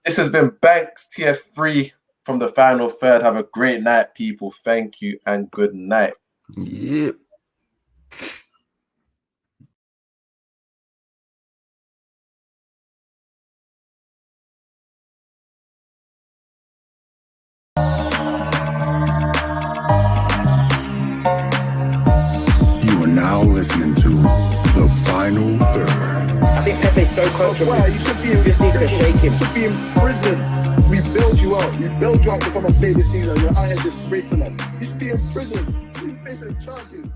[SPEAKER 3] This has been Banks TF3 from the Final Third. Have a great night, people. Thank you and good night.
[SPEAKER 4] Yep.
[SPEAKER 1] Now listening to The Final Third. think Pepe's so comfortable.
[SPEAKER 2] Why? You should be in
[SPEAKER 1] Just need to shake him.
[SPEAKER 2] You should be in prison. We bailed you out. We bailed you out to come and play this season. You're out here disgracing us. You should be in prison. You facing charges.